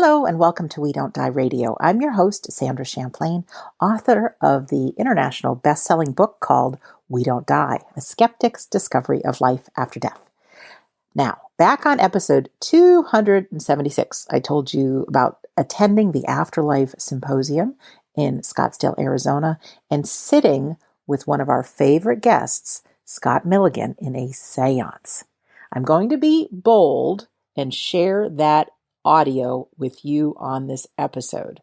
Hello and welcome to We Don't Die Radio. I'm your host, Sandra Champlain, author of the international best-selling book called We Don't Die, A Skeptic's Discovery of Life After Death. Now, back on episode 276, I told you about attending the Afterlife Symposium in Scottsdale, Arizona, and sitting with one of our favorite guests, Scott Milligan, in a seance. I'm going to be bold and share that audio with you on this episode.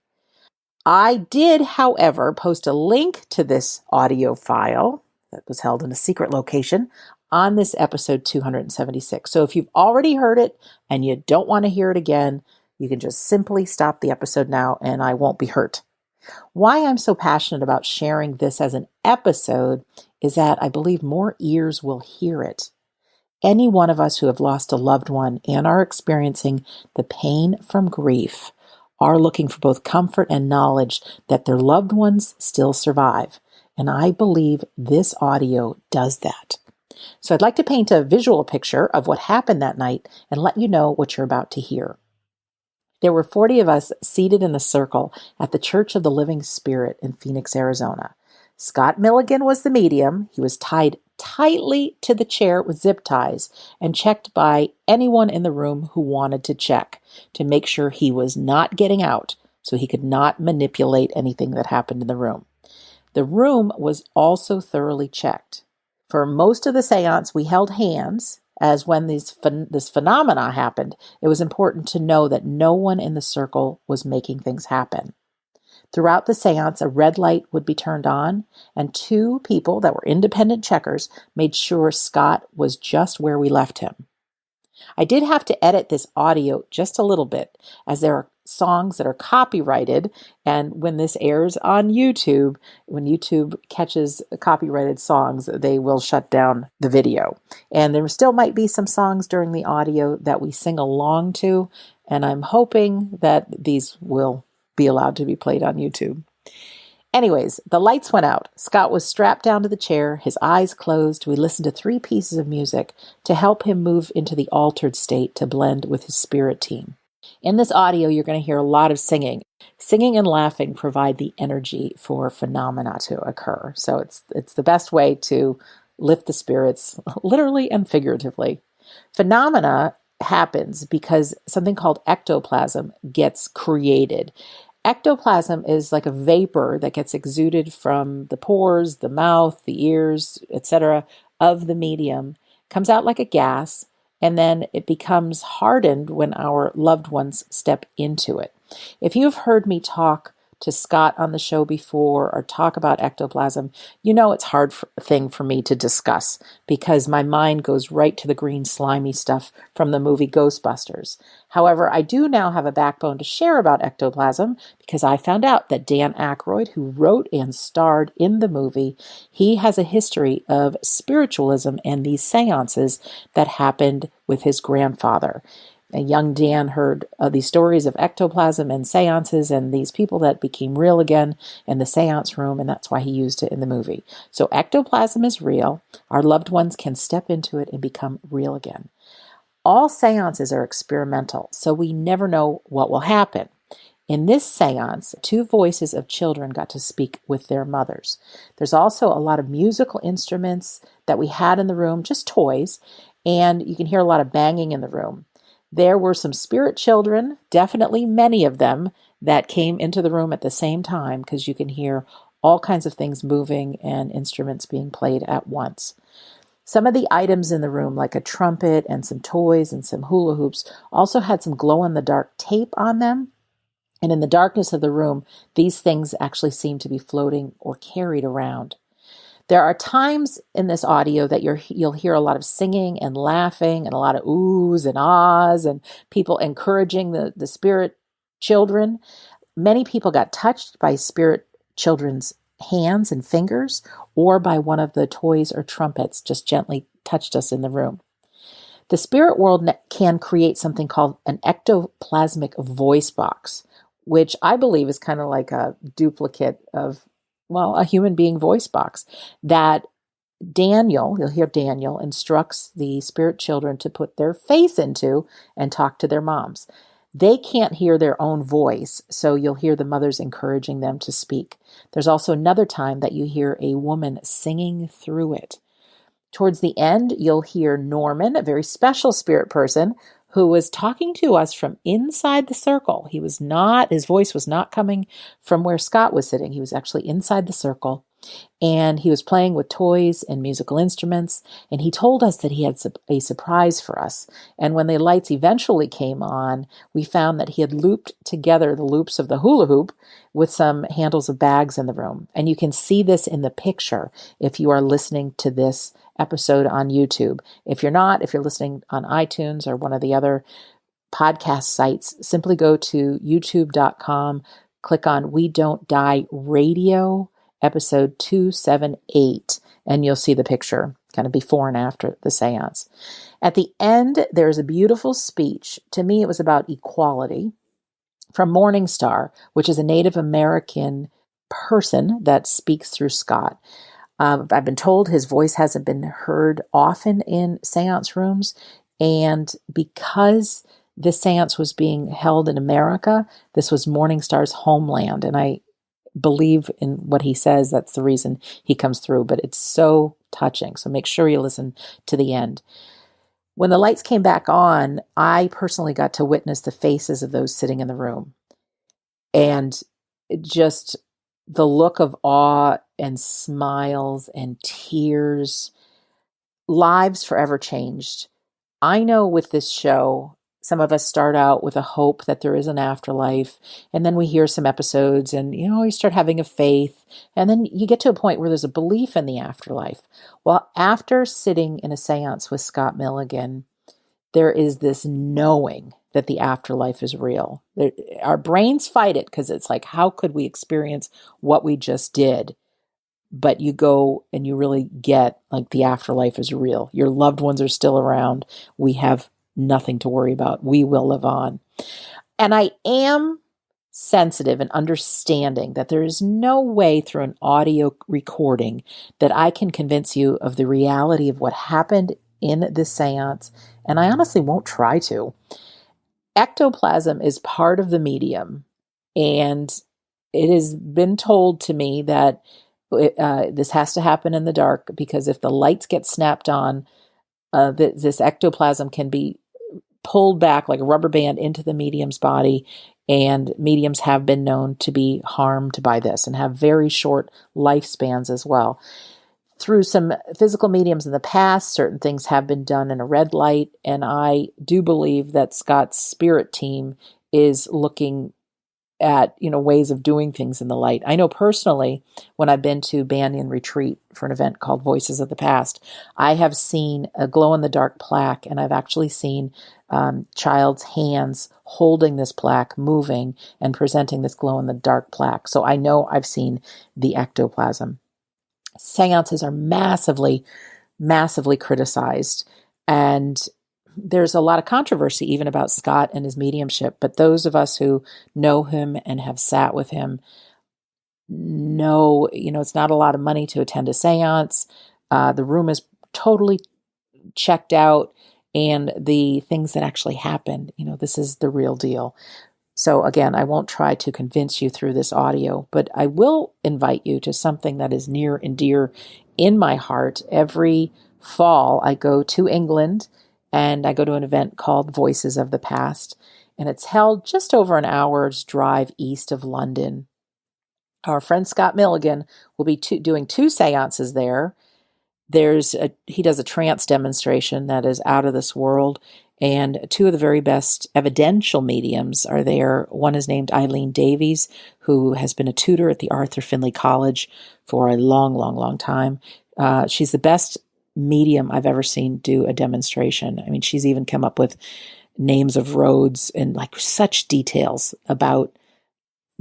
I did, however, post a link to this audio file that was held in a secret location on this episode 276. So if you've already heard it and you don't want to hear it again, you can just simply stop the episode now and I won't be hurt. Why I'm so passionate about sharing this as an episode is that I believe more ears will hear it. Any one of us who have lost a loved one and are experiencing the pain from grief are looking for both comfort and knowledge that their loved ones still survive. And I believe this audio does that. So I'd like to paint a visual picture of what happened that night and let you know what you're about to hear. There were 40 of us seated in a circle at the Church of the Living Spirit in Phoenix, Arizona. Scott Milligan was the medium. He was tied tightly to the chair with zip ties and checked by anyone in the room who wanted to check to make sure he was not getting out so he could not manipulate anything that happened in the room. The room was also thoroughly checked. For most of the seance, we held hands, as when this phenomena happened, it was important to know that no one in the circle was making things happen. Throughout the seance, a red light would be turned on, and two people that were independent checkers made sure Scott was just where we left him. I did have to edit this audio just a little bit, as there are songs that are copyrighted, and when this airs on YouTube, when YouTube catches copyrighted songs, they will shut down the video. And there still might be some songs during the audio that we sing along to, and I'm hoping that these will be allowed to be played on YouTube. Anyways, the lights went out. Scott was strapped down to the chair, his eyes closed. We listened to 3 pieces of music to help him move into the altered state to blend with his spirit team. In this audio, you're going to hear a lot of singing. Singing and laughing provide the energy for phenomena to occur. So it's the best way to lift the spirits, literally and figuratively. Phenomena happens because something called ectoplasm gets created. Ectoplasm is like a vapor that gets exuded from the pores, the mouth, the ears, etc. of the medium, comes out like a gas, and then it becomes hardened when our loved ones step into it. If you've heard me talk to Scott on the show before or talk about ectoplasm, you know it's a hard thing for me to discuss because my mind goes right to the green slimy stuff from the movie Ghostbusters. However, I do now have a backbone to share about ectoplasm because I found out that Dan Aykroyd, who wrote and starred in the movie, he has a history of spiritualism and these seances that happened with his grandfather. And young Dan heard these stories of ectoplasm and seances and these people that became real again in the seance room, and that's why he used it in the movie. So ectoplasm is real. Our loved ones can step into it and become real again. All seances are experimental, so we never know what will happen. In this seance, 2 voices of children got to speak with their mothers. There's also a lot of musical instruments that we had in the room, just toys, and you can hear a lot of banging in the room. There were some spirit children, definitely many of them, that came into the room at the same time because you can hear all kinds of things moving and instruments being played at once. Some of the items in the room, like a trumpet and some toys and some hula hoops, also had some glow-in-the-dark tape on them. And in the darkness of the room, these things actually seemed to be floating or carried around. There are times in this audio that you'll hear a lot of singing and laughing and a lot of oohs and ahs and people encouraging the spirit children. Many people got touched by spirit children's hands and fingers or by one of the toys or trumpets just gently touched us in the room. The spirit world can create something called an ectoplasmic voice box, which I believe is kind of like a duplicate of a human being voice box that Daniel, you'll hear Daniel, instructs the spirit children to put their face into and talk to their moms. They can't hear their own voice, so you'll hear the mothers encouraging them to speak. There's also another time that you hear a woman singing through it. Towards the end, you'll hear Norman, a very special spirit person, who was talking to us from inside the circle. His voice was not coming from where Scott was sitting. He was actually inside the circle. And he was playing with toys and musical instruments, and he told us that he had a surprise for us. And when the lights eventually came on, we found that he had looped together the loops of the hula hoop with some handles of bags in the room. And you can see this in the picture if you are listening to this episode on YouTube. If you're not, if you're listening on iTunes or one of the other podcast sites, simply go to youtube.com, click on We Don't Die Radio, episode 278, and you'll see the picture, kind of before and after the seance. At the end, there's a beautiful speech. To me, it was about equality from Morningstar, which is a Native American person that speaks through Scott. I've been told his voice hasn't been heard often in seance rooms, and because the seance was being held in America, this was Morningstar's homeland, and I believe in what he says. That's the reason he comes through, but it's so touching. So make sure you listen to the end. When the lights came back on, I personally got to witness the faces of those sitting in the room, and just the look of awe and smiles and tears, lives forever changed. I know with this show, some of us start out with a hope that there is an afterlife, and then we hear some episodes and, you start having a faith, and then you get to a point where there's a belief in the afterlife. Well, after sitting in a seance with Scott Milligan, there is this knowing that the afterlife is real. Our brains fight it because it's like, how could we experience what we just did? But you go and you really get like the afterlife is real. Your loved ones are still around. We have nothing to worry about. We will live on. And I am sensitive and understanding that there is no way through an audio recording that I can convince you of the reality of what happened in this seance. And I honestly won't try to. Ectoplasm is part of the medium. And it has been told to me that this has to happen in the dark, because if the lights get snapped on, this ectoplasm can be pulled back like a rubber band into the medium's body, and mediums have been known to be harmed by this and have very short lifespans as well. Through some physical mediums in the past, certain things have been done in a red light, and I do believe that Scott's spirit team is looking at ways of doing things in the light. I know personally, when I've been to Banyan Retreat for an event called Voices of the Past, I have seen a glow-in-the-dark plaque, and I've actually seen child's hands holding this plaque, moving and presenting this glow-in-the-dark plaque. So I know I've seen the ectoplasm. Seances are massively, massively criticized, and there's a lot of controversy even about Scott and his mediumship, but those of us who know him and have sat with him know, it's not a lot of money to attend a seance. The room is totally checked out, and the things that actually happened, this is the real deal. So again, I won't try to convince you through this audio, but I will invite you to something that is near and dear in my heart. Every fall, I go to England, and I go to an event called Voices of the Past, and it's held just over an hour's drive east of London. Our friend Scott Milligan will be doing 2 seances there. He does a trance demonstration that is out of this world, and 2 of the very best evidential mediums are there. One is named Eileen Davies, who has been a tutor at the Arthur Findlay College for a long, long, long time. She's the best medium I've ever seen do a demonstration. I mean, she's even come up with names of roads and like such details about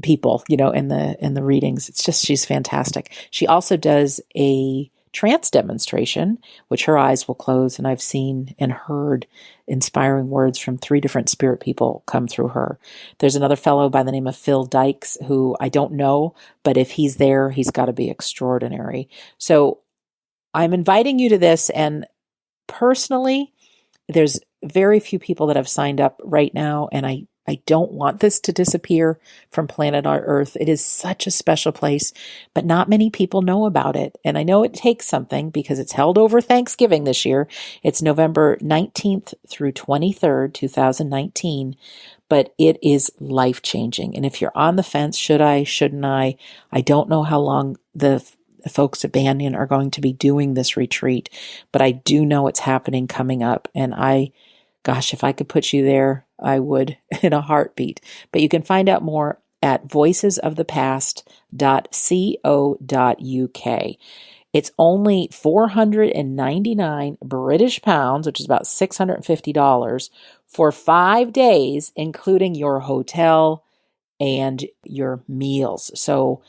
people, in the readings. It's just, she's fantastic. She also does a trance demonstration, which her eyes will close, and I've seen and heard inspiring words from 3 different spirit people come through her. There's another fellow by the name of Phil Dykes, who I don't know, but if he's there, he's got to be extraordinary. So I'm inviting you to this, and personally, there's very few people that have signed up right now, and I don't want this to disappear from planet Earth. It is such a special place, but not many people know about it. And I know it takes something because it's held over Thanksgiving this year. It's November 19th through 23rd, 2019. But it is life-changing. And if you're on the fence, should I, shouldn't I don't know how long the folks at Banyan are going to be doing this retreat, but I do know it's happening coming up. And gosh, if I could put you there, I would in a heartbeat. But you can find out more at voicesofthepast.co.uk. It's only 499 British pounds, which is about $650 for 5 days, including your hotel and your meals. So,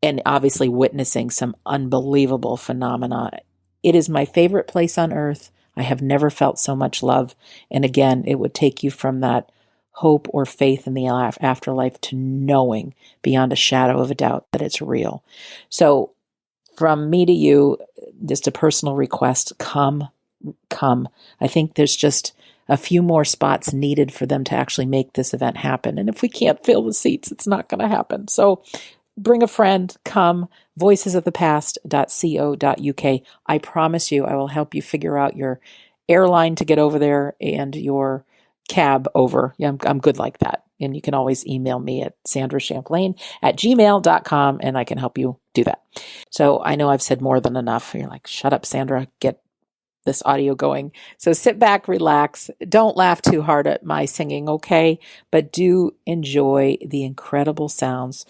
and obviously witnessing some unbelievable phenomena. It is my favorite place on earth. I have never felt so much love. And again, it would take you from that hope or faith in the afterlife to knowing beyond a shadow of a doubt that it's real. So from me to you, just a personal request, come. I think there's just a few more spots needed for them to actually make this event happen. And if we can't fill the seats, it's not going to happen. So bring a friend, come, voicesofthepast.co.uk. I promise you, I will help you figure out your airline to get over there and your cab over. Yeah, I'm good like that. And you can always email me at sandrachamplain@gmail.com and I can help you do that. So I know I've said more than enough. You're like, shut up, Sandra, get this audio going. So sit back, relax. Don't laugh too hard at my singing, okay? But do enjoy the incredible sounds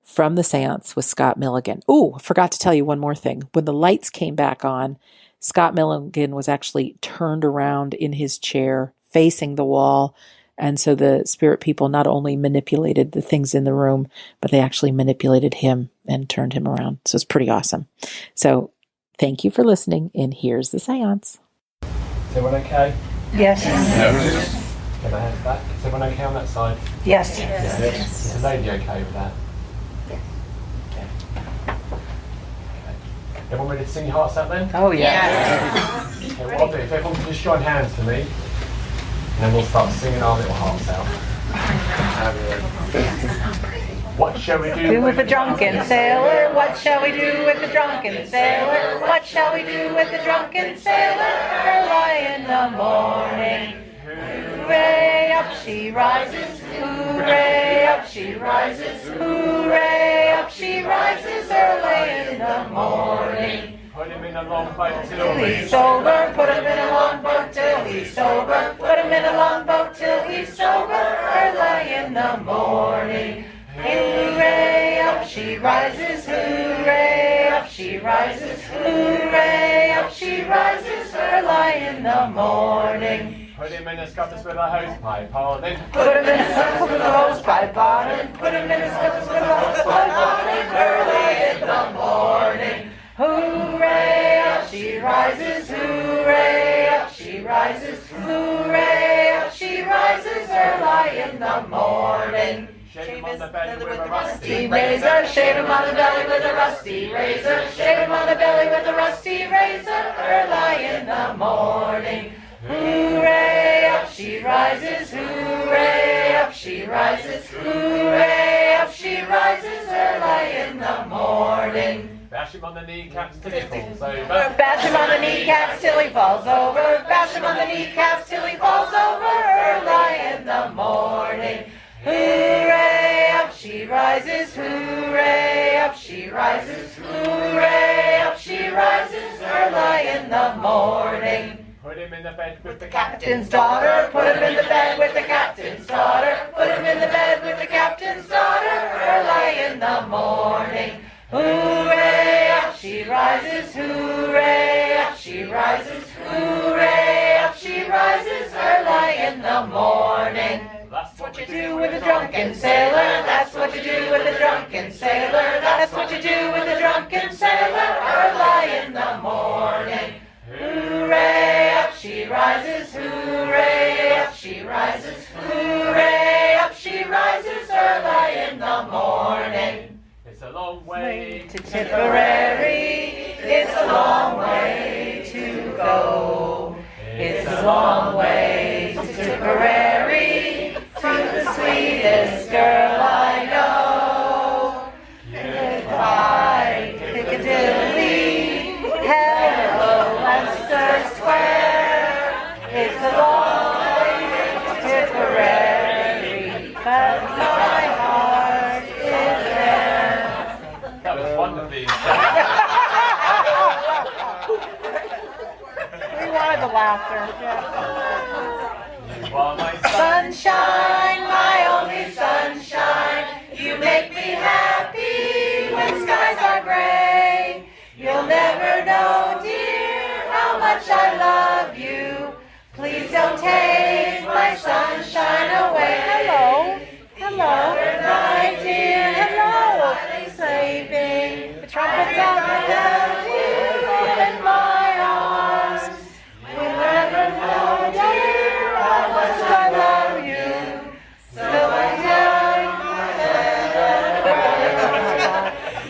from the Seance with Scott Milligan. Oh, I forgot to tell you one more thing. When the lights came back on, Scott Milligan was actually turned around in his chair, facing the wall. And so the spirit people not only manipulated the things in the room, but they actually manipulated him and turned him around. So it's pretty awesome. So thank you for listening, and here's the Seance. Is everyone okay? Yes. Get my hands back. Is everyone okay on that side? Yes. Yes. Is the lady okay with that? Yes. Yeah. Okay. Everyone ready to sing your hearts out then? Oh, yeah. Okay, what I'll do, if everyone can just join hands for me, and then we'll start singing our little hearts out. What shall we do with the drunken sailor? What shall we do with the drunken sailor? What shall we do with the drunken sailor? Early in the morning. Hooray, up she rises. Hooray, up she rises. Hooray, up she rises. Early in the morning. Put him in a long boat till He's sober. Put him in a long boat till he's sober. Put him in a long boat till he's sober. Early in the morning. Hooray, up she rises, hooray, up she rises, hooray, up she rises, early in the morning. Put him in a scuppers with a hosepipe on him. Put him in a scuppers with a hosepipe on him. Put him in a scuppers with a hosepipe on him, early in the morning. Hooray, up she rises, hooray, up she rises, hooray, up she rises, early in the morning. Shave him on the belly with a rusty razor, shave him on the belly with a rusty razor, shave him on the belly with a rusty razor, early in the morning. Hooray, up she rises, hooray, up she rises, hooray, up she rises, early in the morning. Bash him on the kneecaps till he falls over. Bash him on the kneecaps till he falls over. Bash him on the kneecaps till he falls over, early in the morning. Hooray, up she rises, hooray, up she rises, hooray, up she rises, early in the morning. Put him in the bed with the Captain's daughter, put him in the bed with the captain's daughter, put him in the bed with the captain's daughter, early in the morning. Hooray, up she rises, hooray, up she rises, hooray, up she rises, early in the morning. That's What you do with a drunken sailor, that's what you do with a drunken sailor, that's what you do with a drunken sailor, early in the morning. Hooray, up she rises, hooray, up she rises, hooray, up she rises, early in the morning. It's a long way To Tipperary, it's a long way to go. It's a long way to Tipperary, to the the laughter. You are my Sunshine, my only sunshine. You make me happy when skies are gray. You'll never know, dear, how much I love you. Please don't take my sunshine away. Hello. Hello. Good night, dear. Hello. Sleeping. The trumpets out the bell. You in my arms. We'll never know, dear, how much I love you. So I tell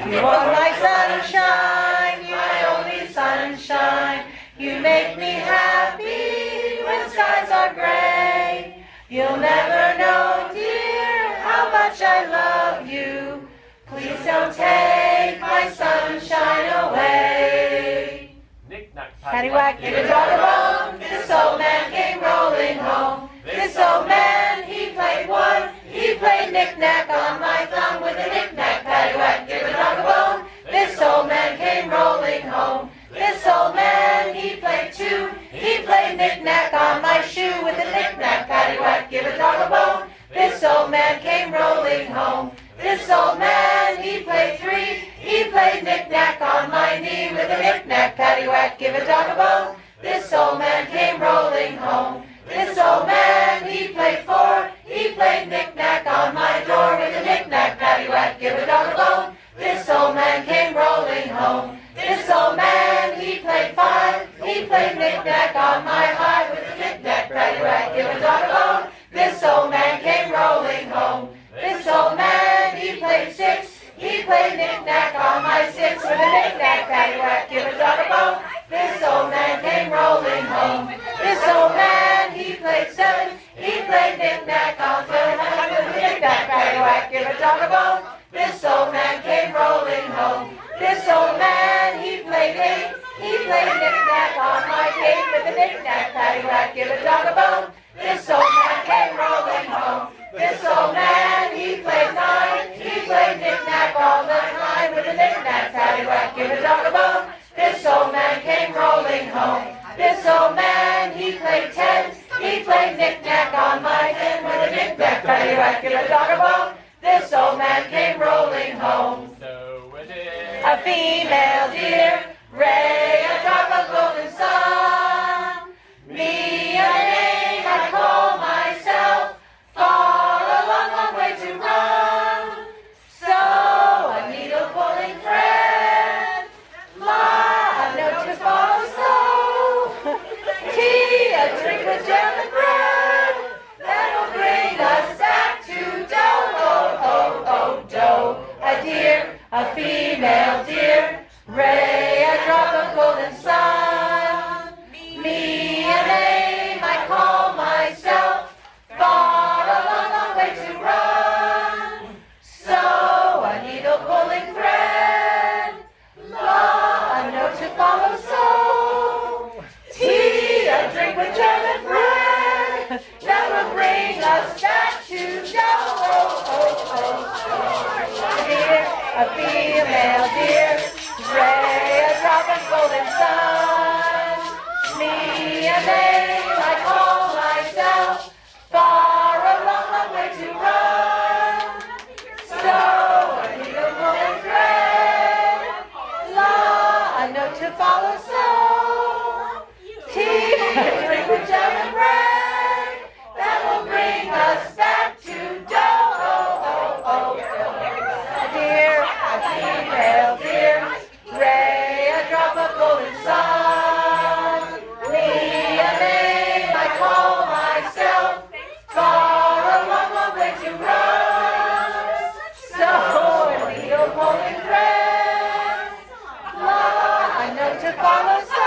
you, you are my sunshine, my only sunshine. You make me happy when skies are gray. You'll never know, dear, how much I love you. Please don't take my sunshine away. Knick-knack, Paddywhack, give a dog a bone. This old man came rolling home. This old man, he played one. He played knick-knack on my thumb with a knick-knack. Paddywhack, give a dog a bone. This old man came rolling home. This old man, he played two. He played knick-knack on my shoe with a knick-knack. Paddywhack, give a dog a bone. This old man came rolling home. This old man, he played three. He played knick-knack on my knee with a knick-knack. Paddywhack, give a dog a bone. This old man came rolling home. This old man, he played four. He played knick-knack on my door with a knick-knack. Paddywhack, give a dog a bone. This old man came rolling home. This old man, he played five. He played knick-knack on my high with a knick-knack. Paddywhack, give a dog a bone. This old man came rolling home. This old man, he played six. He played knick-knack on my six with a knick-knack. Paddywhack, give a dog a bone. This old man came rolling home. This old man, he played seven. He played knick-knack on 10 with a knick-knack. Paddywhack, give a dog a bone. This old man came rolling home. This old man, he played eight. He played knick-knack on my gate with a knick-knack. Paddywhack, give a dog a bone. This old man came rolling home. This old man, he played nine. He played knick-knack all the time with a knick-knack. Paddywhack, give a dog a bone. This old man came rolling home. This old man, he played 10. He played knick-knack on my head with a knick-knack. Paddywhack, give a dog a bone. This old man came rolling home. So it is. A female deer, ray, a drop of golden sun. Me, a name I call myself, far a long, long way to run. So a needle pulling thread, la, a note to follow, so tea, a drink with jam and bread, that'll bring us back to dough, oh, oh, oh, dough. A deer, a female deer, ray, a drop of golden sun. Me, a name I call myself, far a long, long way to run. So a needle pulling thread, la, a note to follow, so tea, a drink with jam and bread, that will bring us back to dough, oh, oh, oh, oh. Deer, a female deer, ray, a drop of golden sun. Me, a name I call myself, far a long, long way to run. So a needle pulling thread, la, a note to follow, so tea, a drink with jam and bread, that will bring us back to dough, oh, oh, oh, oh. A deer, a female deer, ray, a drop of golden sun. Me, a name I call myself, far a long, long way to run. So a needle pulling thread, la, a note to follow, so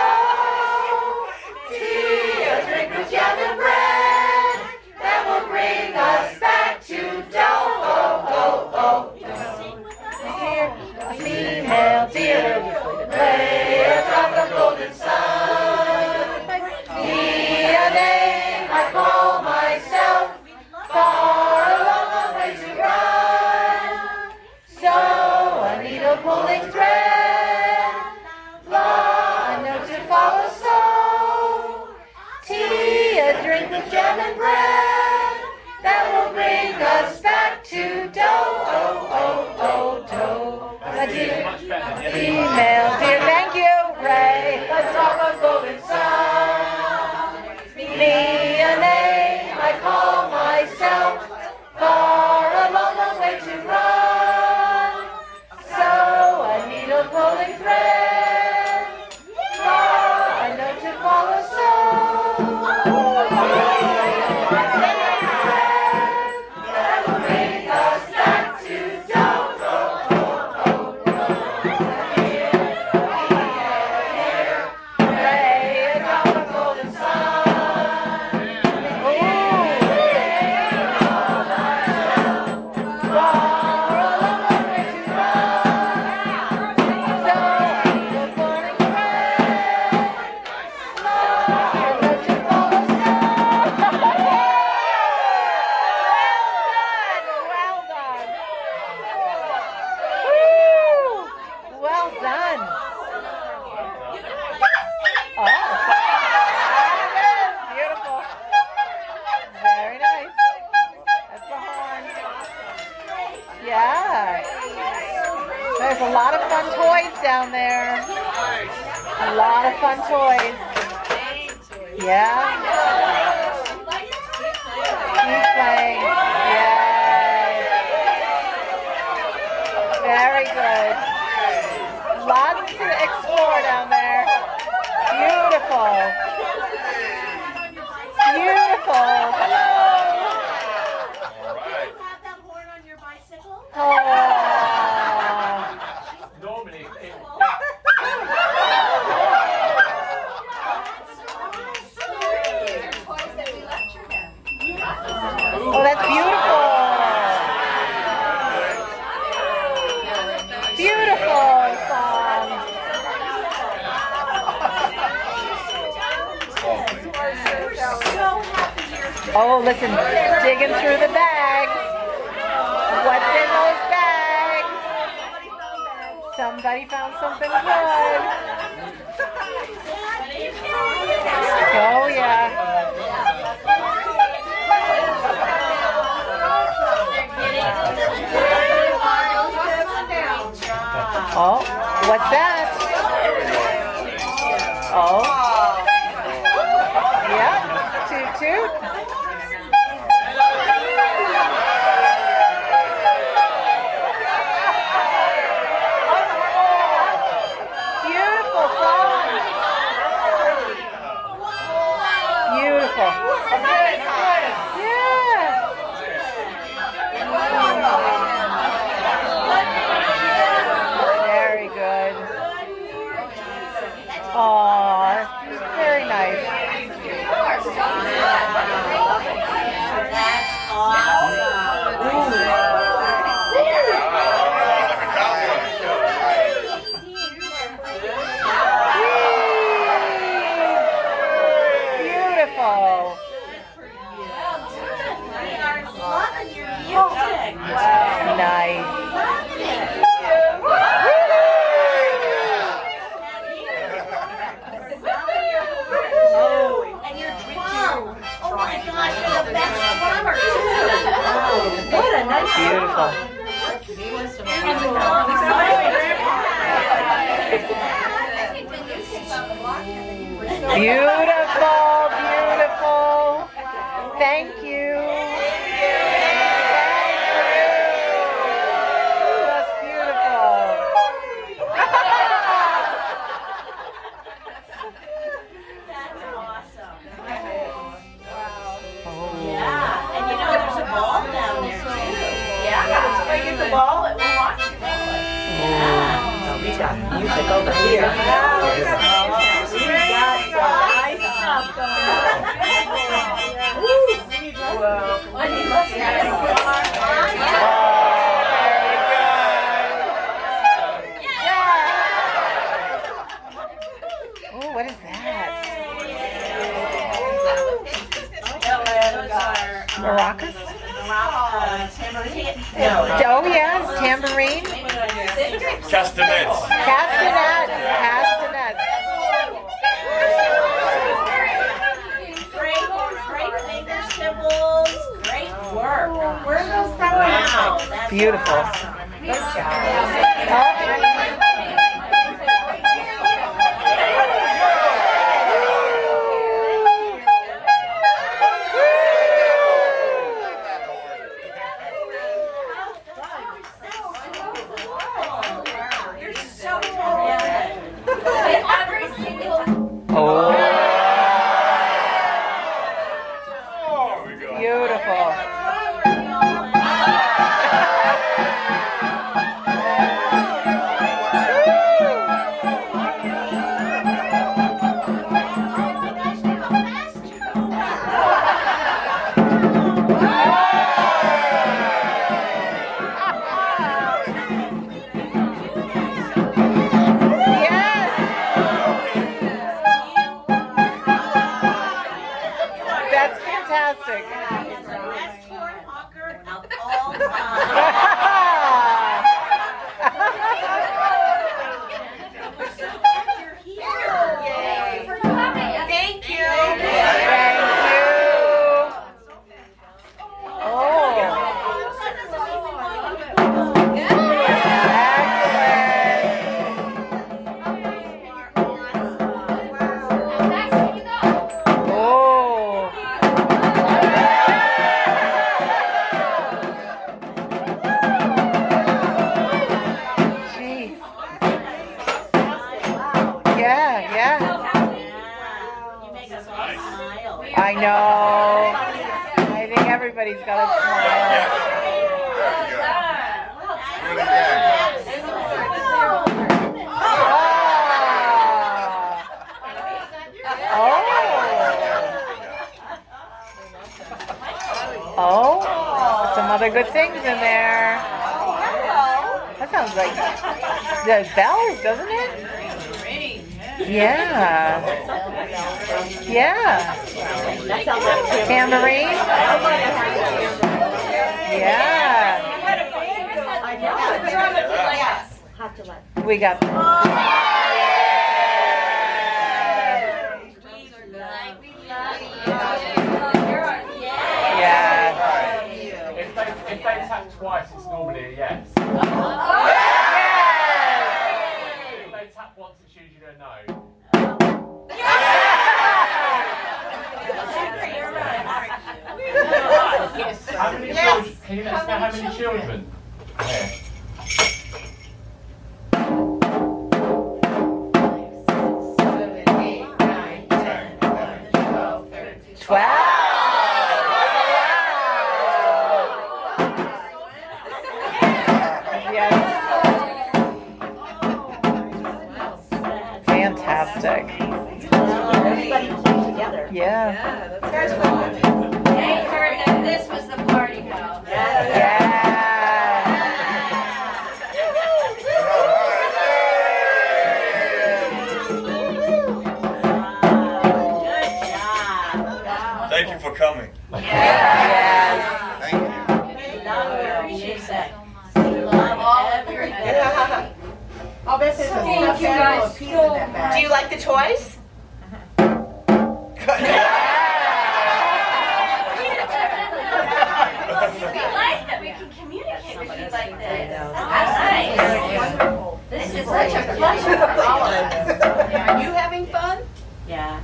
Female deer, thank you, Ray. The top of golden sun. Me a name I call myself. Far along the way to run. So a needle pulling thread. A note to follow so. That will bring us back to town. Well done. Oh, beautiful. Very nice. That's the horn. Yeah. There's a lot of fun toys down there. A lot of fun toys. Yeah. Keep playing. Yay. Very good. Lots to explore down there. Beautiful. Beautiful. Hello. Have that horn on your bicycle? Oh. Normally, Oh, that's beautiful. Beautiful song. Oh, listen, digging through the bags. What's in those bags? Somebody found something good. Oh, yeah. Oh, what's that? Oh. Yep. Toot toot. Beautiful song. Beautiful. Yeah. Very good. Oh, very nice. That's Beautiful. loving your music. Nice. And your drum. Oh my gosh, you're the best drummer too. What a nice Beautiful. Beautiful, beautiful. Thank you. That's beautiful. That's awesome. Yeah, and you know there's a ball down there too. Yeah, if I get the ball, it will watch you. Yeah. We got music over here. We got some nice stuff going on. When he looks at it, Oh, what is that? Maracas? Oh, yeah, tambourine. Castanets. Castanets. Castanets. Great finger symbols. Great work. Where are those from? Wow, that's Beautiful. awesome. Good job. Oh. fantastic. He's the best corn hawker of all time. We're so glad you're here. Yay. For coming. Thank you. Thank you. Oh. I know. I think everybody's got a smile. Oh, some other good things in there. That sounds like the bells, doesn't it? Yeah. Yeah. Tambourine? Yeah. We got. Yeah. If they tap twice, it's normally a yes. If they tap once, it's usually a no. How many children? Can you let us know how many children? Yeah. 12. Fantastic. Everybody came together. Yeah. They heard that this was the party house. Yeah. Thank you for coming. Yes. Thank you. I'll bet there's a Thank you guys so much. Do you like the toys? We like that we can communicate with you like this. That's nice. This is such a pleasure for all of us. Are you having fun? Yeah.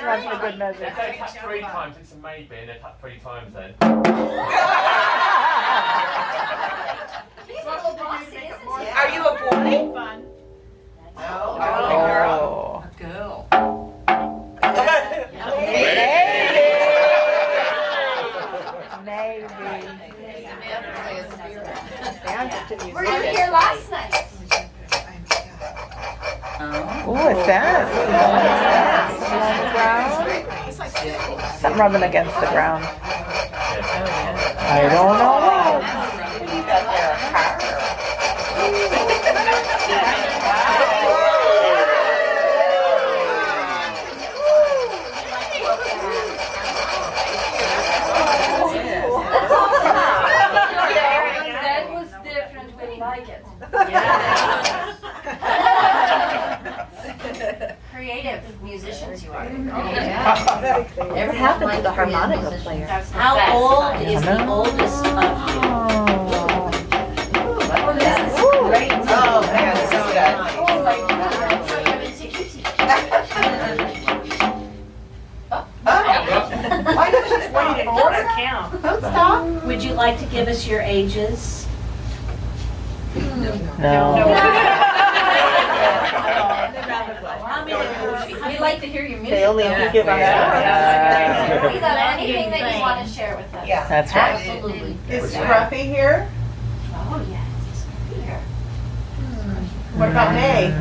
Run for good measure. If they tap 3 times, it's a maybe, and they tap 3 times then. He's a little bossy, isn't he? Are you a boy? Fun. Oh. Girl. Maybe. Were you here last night? Oh, what's that? On the ground? Something rubbing against the ground. I don't know. That was different. We like it. Creative musicians you are. What happened to the harmonica player? How old is the oldest of you? Oh, this is great. Oh, man, so good. Oh my God. Why don't you just wait it? Don't count. Don't stop. Would you like to give us your ages? No. We'd like to hear your music. They only give us Is that anything that you want to share with us? Yeah. That's right. Absolutely. Is Scruffy here? Oh, yes. It's here. What about May?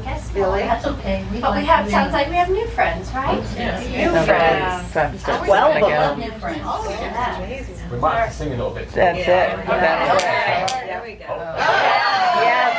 Guess Really? That's okay. But we have, sounds like we have new friends, right? New friends. Well, Love new friends. Oh, yeah. We might have to sing a little bit. That's it. That's it. There we go. Yes.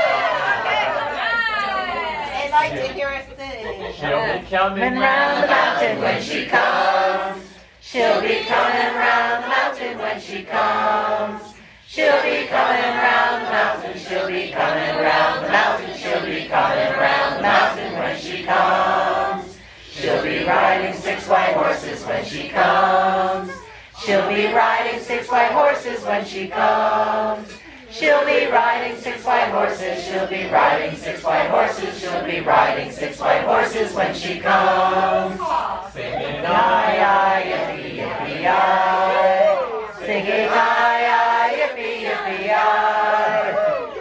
like to hear us sing. She'll be coming Round the mountain when she comes. She'll be coming round the mountain when she comes. She'll be coming round the mountain. She'll be coming round the mountain. She'll be coming round the mountain when she comes. She'll be riding 6 white horses when she comes. She'll be riding 6 white horses when she comes. She'll be riding 6 white horses. She'll be riding 6 white horses. She'll be riding 6 white horses when she comes. Singing aye, yippee, yippee, aye. Singing aye, yippee, yippee, aye.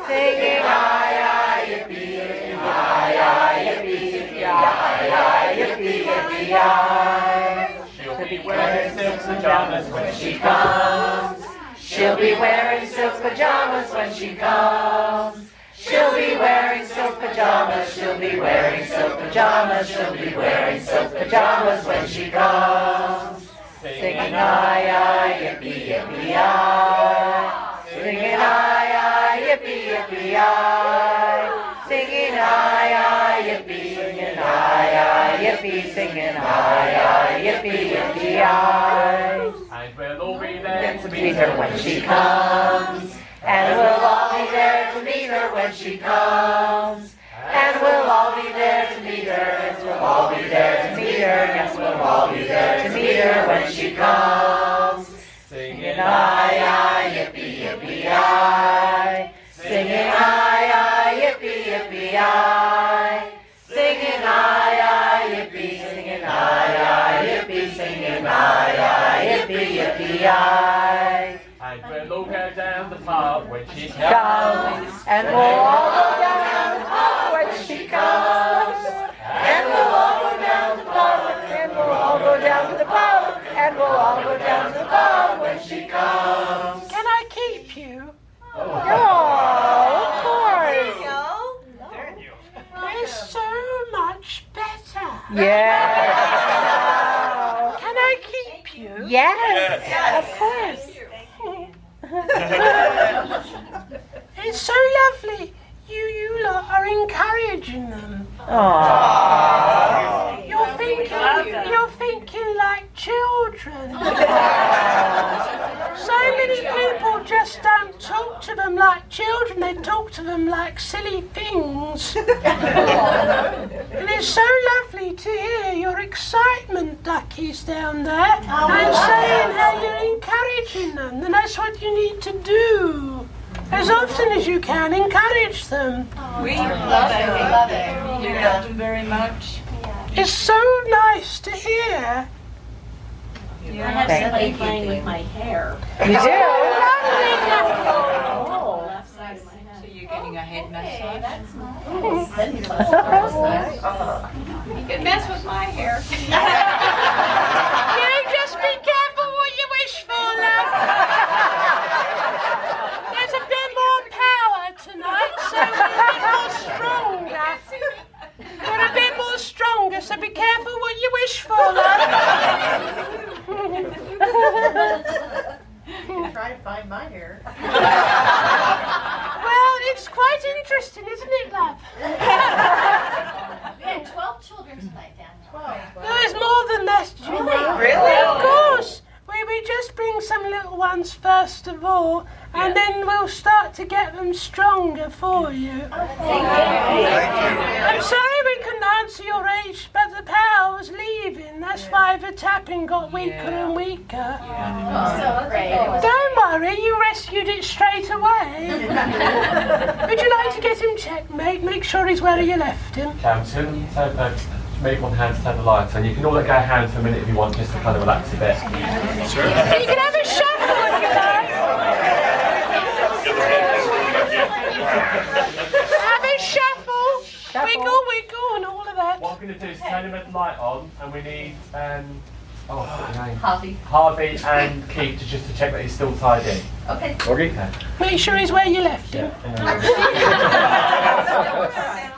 Singing aye, yippee, yippee, aye, yippee, yippee, aye, yippee, yippee, aye. She'll be wearing silk pajamas when she comes. She'll be wearing silk pajamas when she comes. She'll be wearing silk pajamas. She'll be wearing silk pajamas. She'll be wearing silk pajamas when she comes. Singing aye, aye, yippee, yippee, aye. Singing aye, aye, yippee, yippee, aye. Singing aye, aye, yippee, singing aye, aye, yippee, singing aye, aye, yippee, yippee, aye. And we'll all be there To meet her when she comes. And we'll all be there to meet her when she comes. And we'll all be there to meet her. Yes, we'll all be there to meet her. Yes, we'll all be there to meet her when she comes. Singing aye, aye, yippee, yippee, aye. Singing aye, aye, yippee, yippee, aye. Singing aye, aye, yippee, singing aye, aye, yippee, singing aye, aye, yippee, yippee, aye. And we'll all go down the path when she Comes, and we'll all go down the path when she comes. And we'll all go down the path, and we'll all go down to the path, and we'll all go down to the path when she comes. Can I keep you? Oh, of course. They're so much better. Yeah. Can I keep you? Yes, of course. It's so lovely. You lot are encouraging them. Aww. You're thinking like children. So many people just don't talk to them like children. They talk to them like silly things. And it's so lovely to hear your excitement, duckies down there, and saying how you're encouraging them. And that's what you need to do. As often as you can, encourage them. We love it. We love it. You love them very much. It's so nice to hear. I have somebody playing with my hair. You do? So you're getting a head massage? That's nice. You can mess with my hair. You just be careful what you wish for, love. There's a bit more power tonight, so we're a bit more stronger. We're a bit more stronger, so be careful what you wish for, love. Try to find my hair. Well, it's quite interesting, isn't it, love? We had 12 children tonight down there. There's more than that, do you know? Really? Of course. We just bring some little ones first of all, and then we'll start to get them stronger for you. I'm sorry we couldn't answer your age, but the power was leaving. That's why the tapping got weaker and weaker. So great. Don't worry, you rescued it straight away. Would you like to get him checked, mate? Make sure he's where you left him. make one hand to turn the light on. You can all let go of hands for a minute if you want, just to kind of relax a bit. So you can have a shuffle if you like. Have a shuffle. Wiggle, wiggle, and all of that. What I'm going to do is turn the red light on, and we need what's the name? Harvey and Keith to check that he's still tied in. Okay. Okay. Make sure he's where you left him.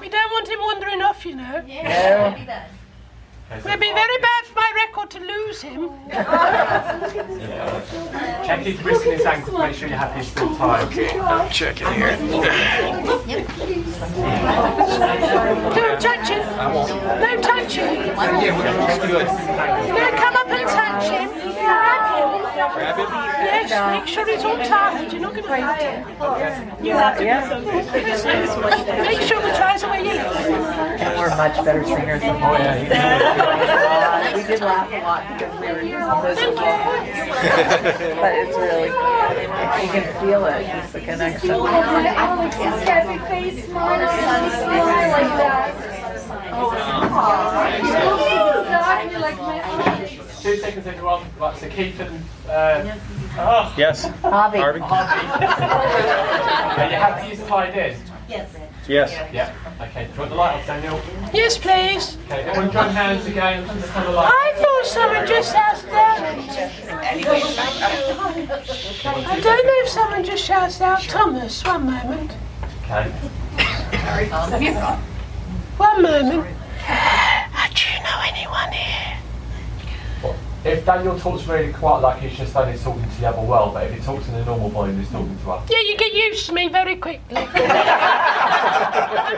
We don't want him wandering off, you know. Yeah, that'll be bad. It would be very bad for my record to lose him. Check his wrist and his ankle, make sure you have his still tied. Okay, I'm checking here. Don't touch him. No touching. No, come up and touch him. Grab him. Grab him? Yes, make sure he's all tied. You're not going to hurt him. Make sure the ties are where you live. And we're much better singers than Oh yeah, we did laugh a lot because we were miserable. But it's really, you can feel it, it's the connection. I like his happy face, smile like that. Exactly like my 2 seconds everyone. Right, so Keith and Yes. Harvey. Harvey? yeah, you have these tied in. Yes. Yeah. Okay, do you want the light off, Daniel? Yes, please. Okay, everyone join hands again and just have a light. I thought someone just asked that. I don't know if someone just shouts out Thomas. One moment. Okay. One moment. Do you know anyone here? If Daniel talks really quiet like he's just done, he's talking to the other world, but if he talks in a normal volume, he's talking to us. Yeah, you get used to me very quickly. I'm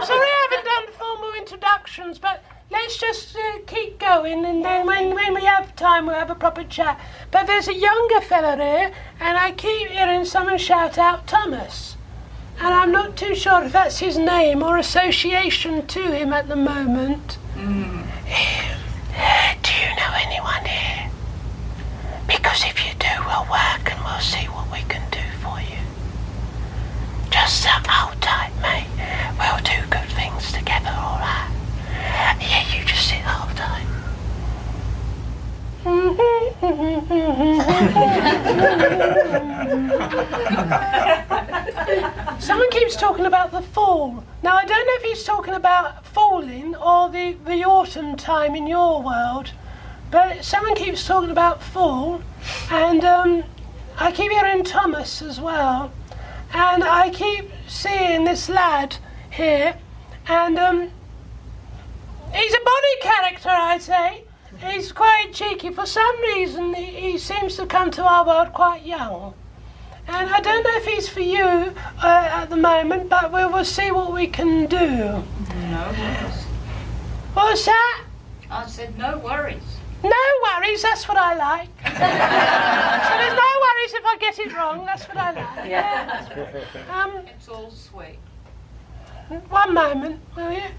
sorry I haven't done formal introductions, but let's just keep going, and then when we have time, we'll have a proper chat. But there's a younger fella here, and I keep hearing someone shout out Thomas. And I'm not too sure if that's his name or association to him at the moment. Do you know anyone here? Because if you do, we'll work and we'll see what we can do for you. Just hold tight, mate. We'll do good things together, alright? Yeah, you just sit hold tight. Someone keeps talking about the fall. Now, I don't know if he's talking about falling or the autumn time in your world, but someone keeps talking about fall, and I keep hearing Thomas as well, and I keep seeing this lad here, and he's a body character, I'd say. He's quite cheeky. For some reason, he seems to come to our world quite young. And I don't know if he's for you at the moment, but we will see what we can do. No worries. What's that? I said no worries. No worries, that's what I like. So there's no worries if I get it wrong, that's what I like. Yeah. It's all sweet. One moment, will you?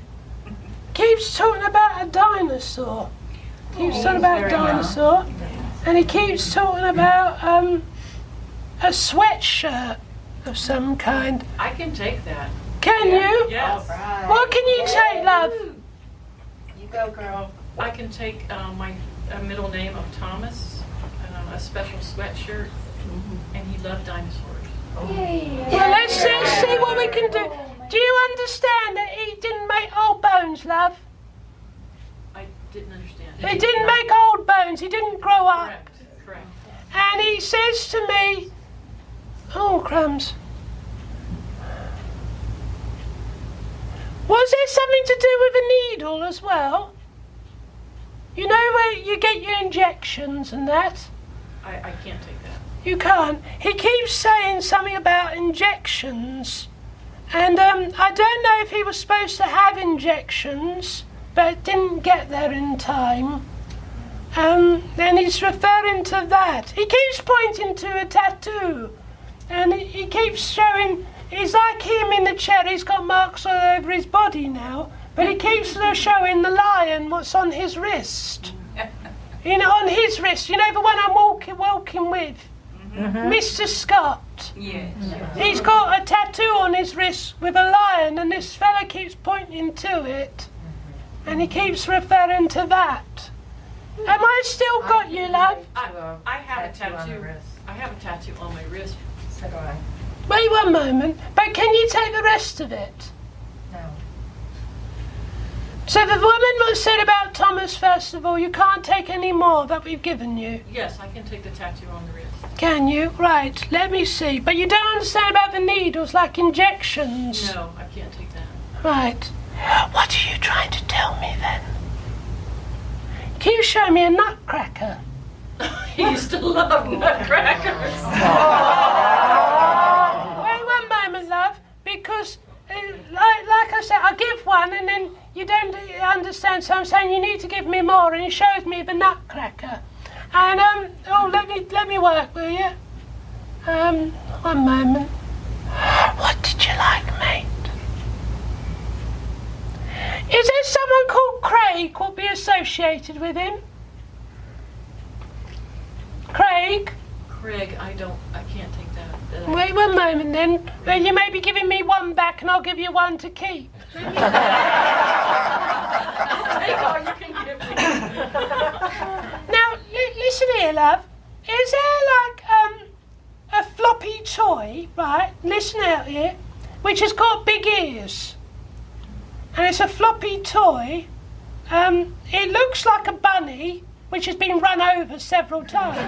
Keeps talking about a dinosaur. Keeps talking about a dinosaur. And he keeps talking about a sweatshirt of some kind. I can take that. Can you? Yes. What can you take, love? You go, girl. I can take my middle name of Thomas, a special sweatshirt, and he loved dinosaurs. Well, let's see what we can do. Do you understand that he didn't make old bones, love? I didn't understand. He didn't make old bones. He didn't grow up. Correct. And he says to me, oh, crumbs. Was there something to do with a needle as well? You know where you get your injections and that? I can't take that. You can't. He keeps saying something about injections. And I don't know if he was supposed to have injections, but didn't get there in time. And he's referring to that. He keeps pointing to a tattoo. And he keeps showing, he's like him in the chair, he's got marks all over his body now. But he keeps showing the lion what's on his wrist. You know, on his wrist, you know, the one I'm walking with. Mr. Scott. Yes. He's got a tattoo on his wrist with a lion, and this fella keeps pointing to it. And he keeps referring to that. Have I still got you, love? I have a tattoo. I have a tattoo on my wrist. So do I. Wait one moment. But can you take the rest of it? No. So the woman what said about Thomas, first of all, you can't take any more that we've given you. Yes, I can take the tattoo on the wrist. Can you? Right, let me see. But you don't understand about the needles, like injections? No, I can't take that. Right. What are you trying to tell me then? Can you show me a nutcracker? He used to love nutcrackers. Wait one moment, love, because like I said, I give one and then you don't understand, so I'm saying you need to give me more, and he shows me the nutcracker. And let me work, will you? One moment. What did you like, mate? Is there someone called Craig who'll be associated with him? Craig? Craig, I can't take that. Wait one moment then. Well, you may be giving me one back and I'll give you one to keep. Take all you can give me. Now, listen here, love. Is there like a floppy toy, right? Listen out here, which has got big ears. And it's a floppy toy. It looks like a bunny, which has been run over several times.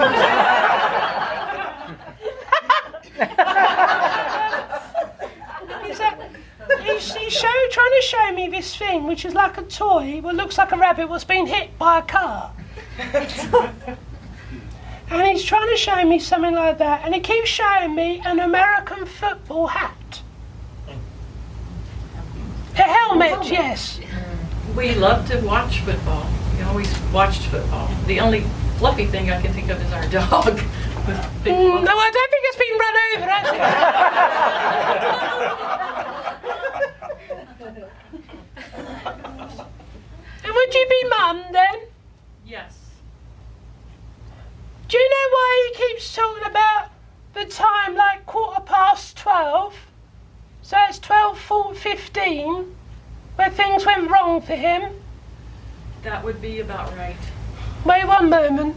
He's trying to show me this thing, which is like a toy, what looks like a rabbit what's been hit by a car. And he's trying to show me something like that, and he keeps showing me an American football hat. A helmet, yes. We love to watch football. We always watched football. The only fluffy thing I can think of is our dog. No, I don't think it's been run over, has it? And would you be mum then? Yes. Do you know why he keeps talking about the time like 12:15? So it's 12:15 where things went wrong for him. That would be about right. Wait one moment.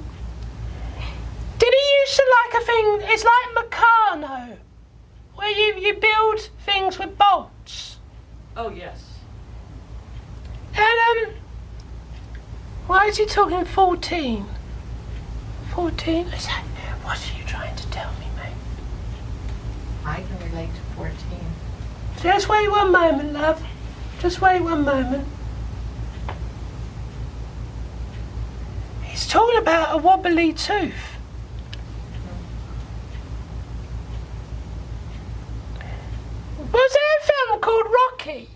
Did he used to like a thing, it's like Meccano, where you build things with bolts? Oh, yes. And, why is he talking 14? 14? Is that, what are you trying to tell me, mate? I can relate to 14. Just wait one moment, love. Just wait one moment. He's talking about a wobbly tooth. Was there a film called Rocky?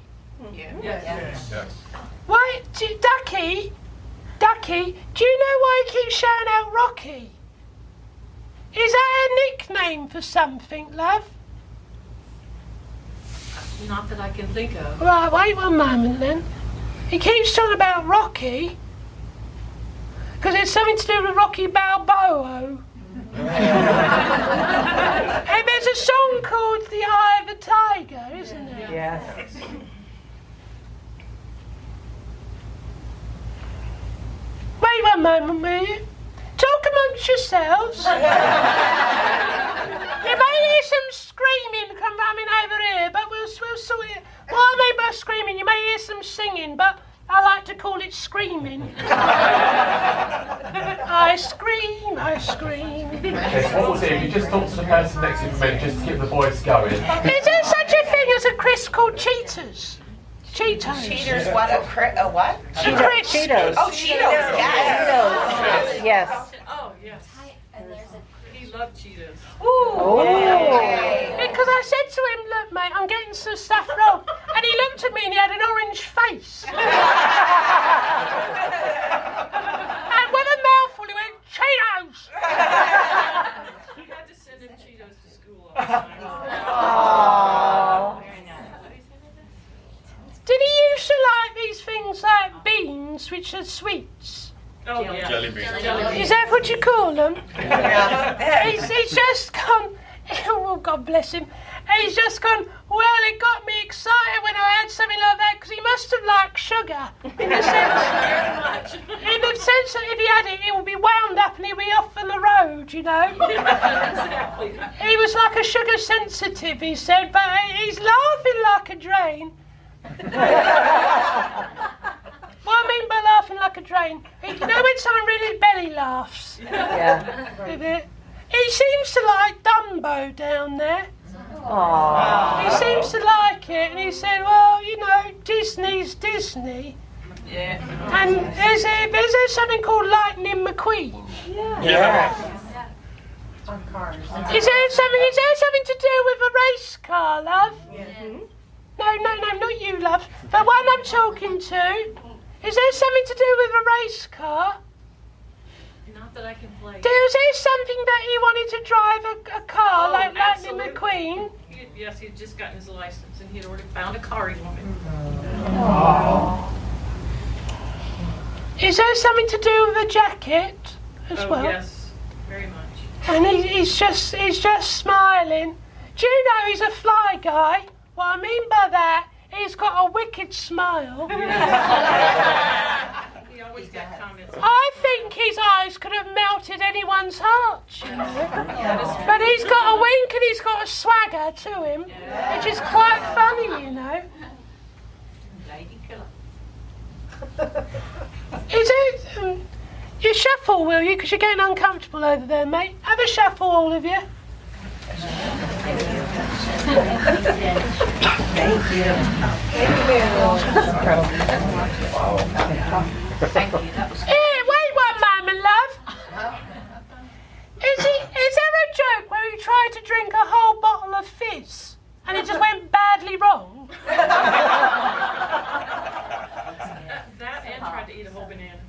Yes. Why, Ducky, do you know why he keeps shouting out Rocky? Is that a nickname for something, love? Not that I can think of. Right, wait one moment then. He keeps talking about Rocky, because it's something to do with Rocky Balboa. And there's a song called The Eye of the Tiger, isn't there? Yes. Wait one moment, will you? Talk amongst yourselves. You may hear some screaming coming over here, but we'll sort it. What I mean by screaming, you may hear some singing, but I like to call it screaming. I scream, I scream. Yes, what was it? If you just talk to the person next to you for a minute, just to keep the voice going. Is there such a thing as a crisp called Cheetos? Cheetos. Cheaters, what? A what? A crisp. Cheetos. Oh, Cheetos, yes. Yes. Oh, yes. He loved Cheetos. Ooh. Because I said to him, look, mate, I'm getting some stuff wrong. And he looked at me and he had an orange face. And with a mouthful, he went, Cheetos. He had to send him Cheetos to school all the time. Did he used to like these things like beans, which are sweets? Oh, yeah. Jelly beans. Is that what you call them? He's just gone, oh, God bless him. He's just gone, well, it got me excited when I had something like that, because he must have liked sugar. In the sense that if he had it, it would be wound up and he'd be off on the road, you know. Exactly. He was like a sugar sensitive, he said, but he's laughing like a drain. What I mean by laughing like a drain, you know when someone really belly laughs? Yeah. He seems to like Dumbo down there. Aww. He seems to like it, and he said, well, you know, Disney's Disney. And is there something called Lightning McQueen? Yeah. Is there something to do with a race car, love? No, not you, love. The one I'm talking to. Is there something to do with a race car? Not that I can play. Is there something that he wanted to drive a car like Lightning absolutely. McQueen? Yes, he'd just gotten his license and he'd already found a car he wanted. Is there something to do with a jacket as well? Yes, very much. And he's just smiling. Do you know he's a fly guy? What I mean by that, he's got a wicked smile. He always got comments. I think his eyes could have melted anyone's heart, you know. But he's got a wink and he's got a swagger to him, which is quite funny, you know. Is it... you shuffle, will you? Because you're getting uncomfortable over there, mate. Have a shuffle, all of you. Here, wait one moment, love. Is there a joke where he tried to drink a whole bottle of fizz and it just went badly wrong? That and tried to eat a whole banana.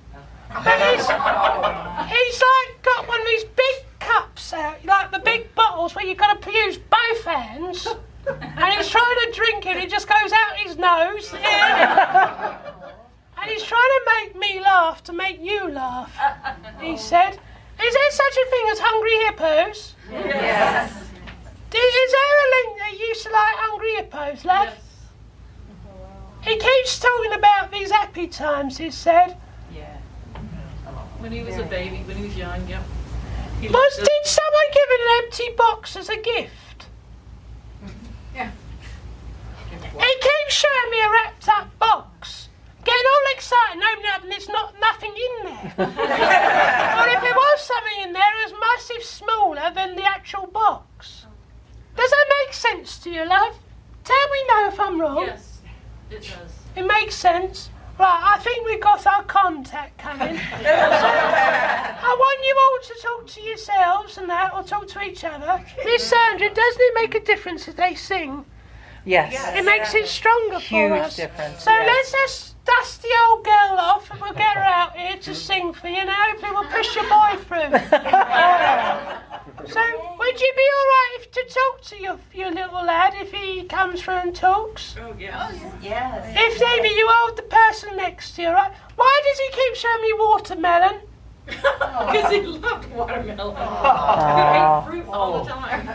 But he's like got one of these big cups out, like the big bottles where you've got to use both hands, and he's trying to drink it, it just goes out his nose, and he's trying to make me laugh to make you laugh, he said. Is there such a thing as hungry hippos? Yes. Is there a link that you used to like hungry hippos, love? Yes. He keeps talking about these happy times, he said. When he was a baby, when he was young, yeah. Did someone give him an empty box as a gift? Yeah. He keeps showing me a wrapped up box. Getting all excited and opening it up and there's nothing in there. Or if there was something in there, it was massive smaller than the actual box. Does that make sense to you, love? Tell me no if I'm wrong. Yes, it does. It makes sense. Right, I think we've got our contact coming. So, I want you all to talk to yourselves and that, or talk to each other. Miss Sandra, doesn't it make a difference if they sing? Yes. It makes it stronger for us. Huge difference. So yes. let's just dust the old girl off and we'll get her out here to sing for you. And hopefully we'll push your boy through. So would you be all right to talk to your little lad if he comes through and talks? Oh, yes. Yes. If maybe you hold the person next to you, right? Why does he keep showing me watermelon? Because he loved watermelon. He ate fruit all the time.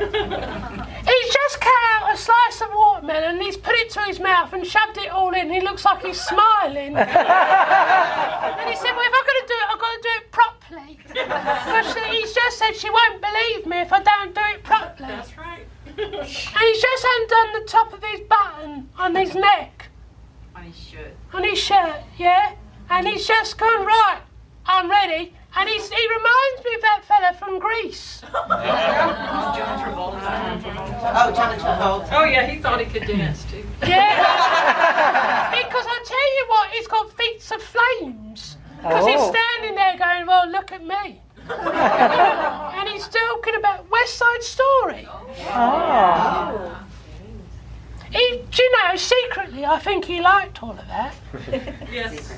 He's just cut out a slice of watermelon and he's put it to his mouth and shoved it all in. He looks like he's smiling. And he said, well, if I'm going to do it, I've got to do it properly. Because he's just said she won't believe me if I don't do it properly. That's right. And he's just undone the top of his button on his neck. On his shirt. On his shirt, yeah? And he's just gone, right, I'm ready. And he reminds me of that fella from Greece. John Travolta. Oh, John Travolta. Oh, yeah, he thought he could dance, too. Yeah. Because I tell you what, he's got feet of flames. Because he's standing there going, well, look at me. And he's talking about West Side Story. Oh. Do you know, secretly, I think he liked all of that. Yes.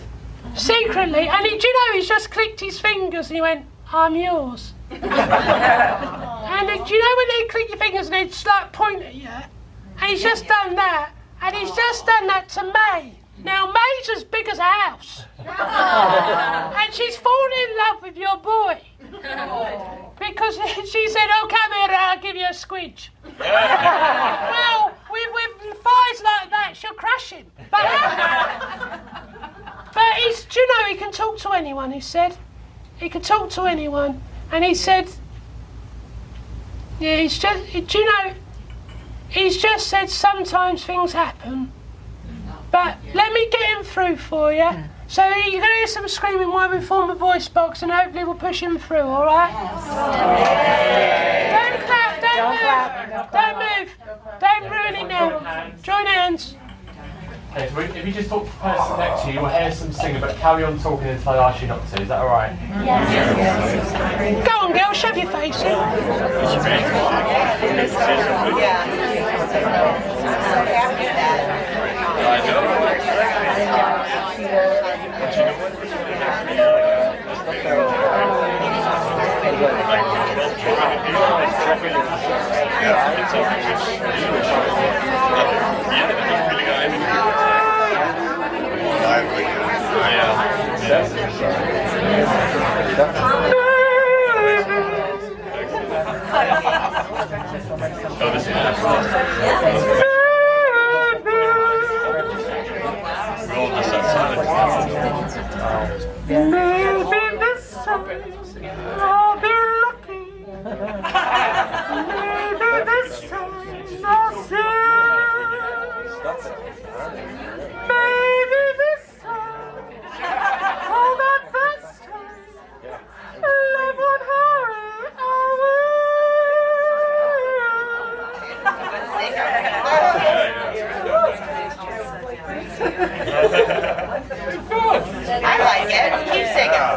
Secretly. And do you know, he's just clicked his fingers and he went, I'm yours. And do you know when they click your fingers and they just like point at you? And he's just done that. And he's just done that to May. Now, May's as big as a house. And she's fallen in love with your boy. Because she said, oh, come here, I'll give you a squidge. Well, with thighs like that, she'll crush him. But do you know, he can talk to anyone, he said. He can talk to anyone. And he said, yeah, do you know, he's just said sometimes things happen. But let me get him through for you. So you're going to hear some screaming while we form a voice box and hopefully we'll push him through, all right? Don't clap, don't move. Don't ruin it now. Join hands. Okay, so if you just talk to the person next to you, you'll hear some singing, but carry on talking until I ask you not to. Is that alright? Yes. Go on, girl, shove your face in. Oh, this is we all just outside. Maybe this time I'll be lucky. Maybe this time I'll see. Maybe this time, oh that first time, love won't hurry I like it. Keep singing.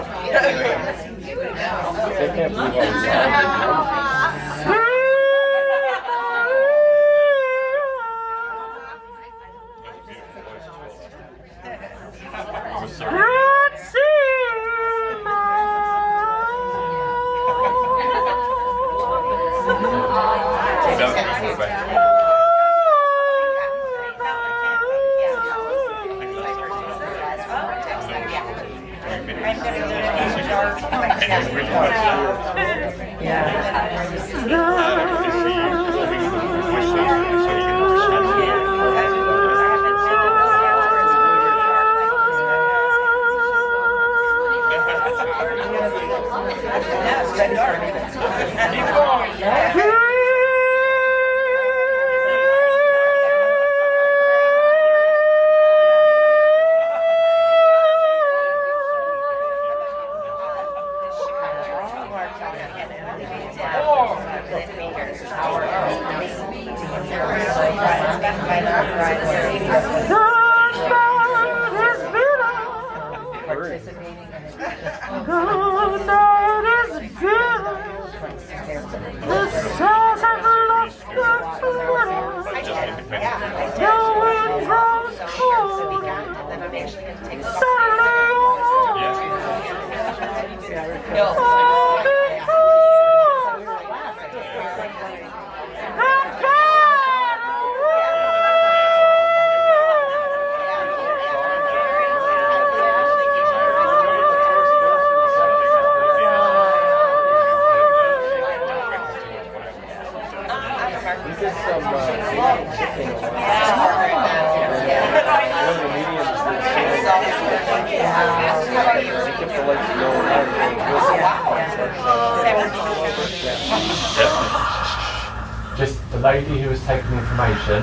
Just the lady who was taking the information.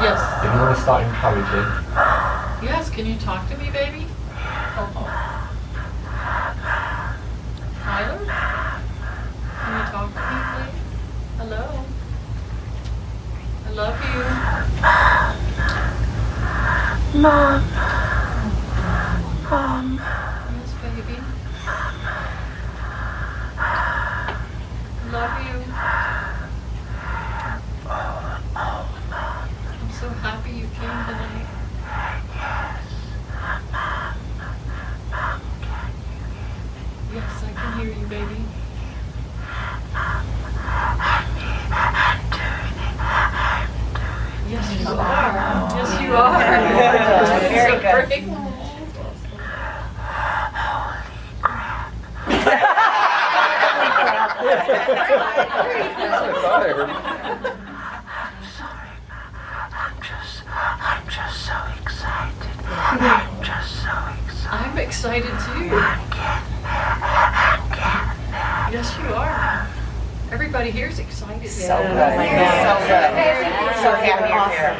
Yes. If you want to start encouraging. Yes, can you talk to me, baby? Tyler? Can you talk to me, please? Hello? I love you. Mom. Yes, baby. I love you. I'm so happy you came tonight. Yes, I can hear you, baby. Yes, you are. Yes, you are. Very good. I'm just so excited. I'm just so excited. I'm excited too. I'm getting there. Yes, you are. Everybody here is excited. So good. So good. So happy you're here.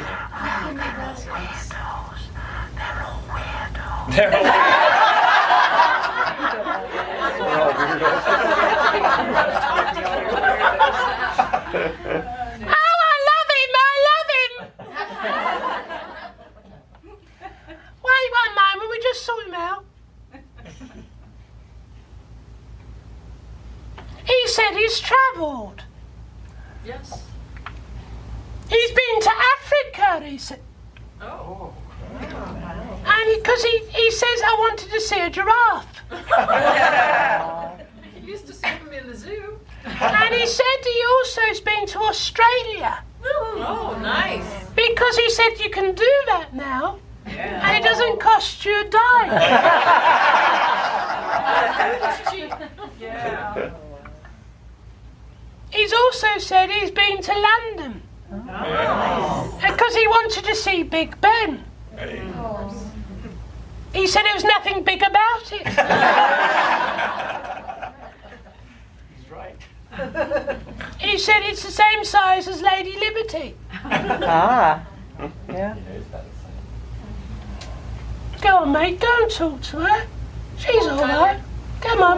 They're all Oh, I love him! I love him! he's travelled. Yes. He's been to Africa, he said. Oh. And because he says, I wanted to see a giraffe. He used to see them in the zoo. And he said he also has been to Australia. Oh, nice. Because he said you can do that now. Yeah. And it doesn't cost you a dime. Yeah. He's also said he's been to London. Because he wanted to see Big Ben. He said there was nothing big about it. He's right. He said it's the same size as Lady Liberty. Ah. Yeah. Go on, mate, don't talk to her. She's all right. Come on.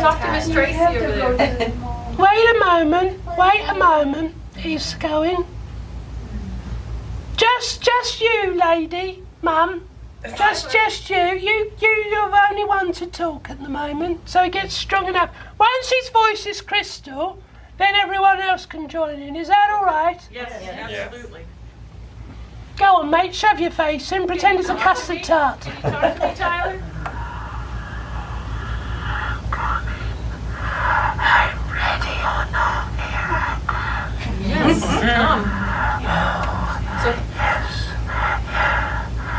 Talk to Miss Tracy over there. Wait a moment. He's going. Just you, lady, Mum. Just you. You're the only one to talk at the moment, so he gets strong enough. Once his voice is crystal, then everyone else can join in. Is that all right? Yes, absolutely. Go on, mate, shove your face in, pretend it's a custard tart. Can you talk to me, Tyler? I'm ready or not, here I come. Yes, come. So,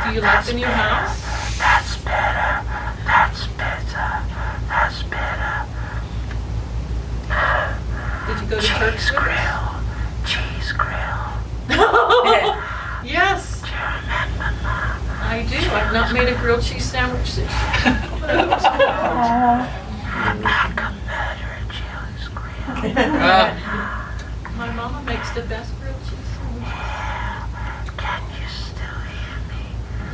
do you like the new house? That's better. Did you go to church with us? Cheese grill. Yes. Do you remember, Mum? I do. I've not made a grilled cheese sandwich since. I could murder a cheese grill. My mama makes the best grilled cheese sandwiches. Can you still hear me?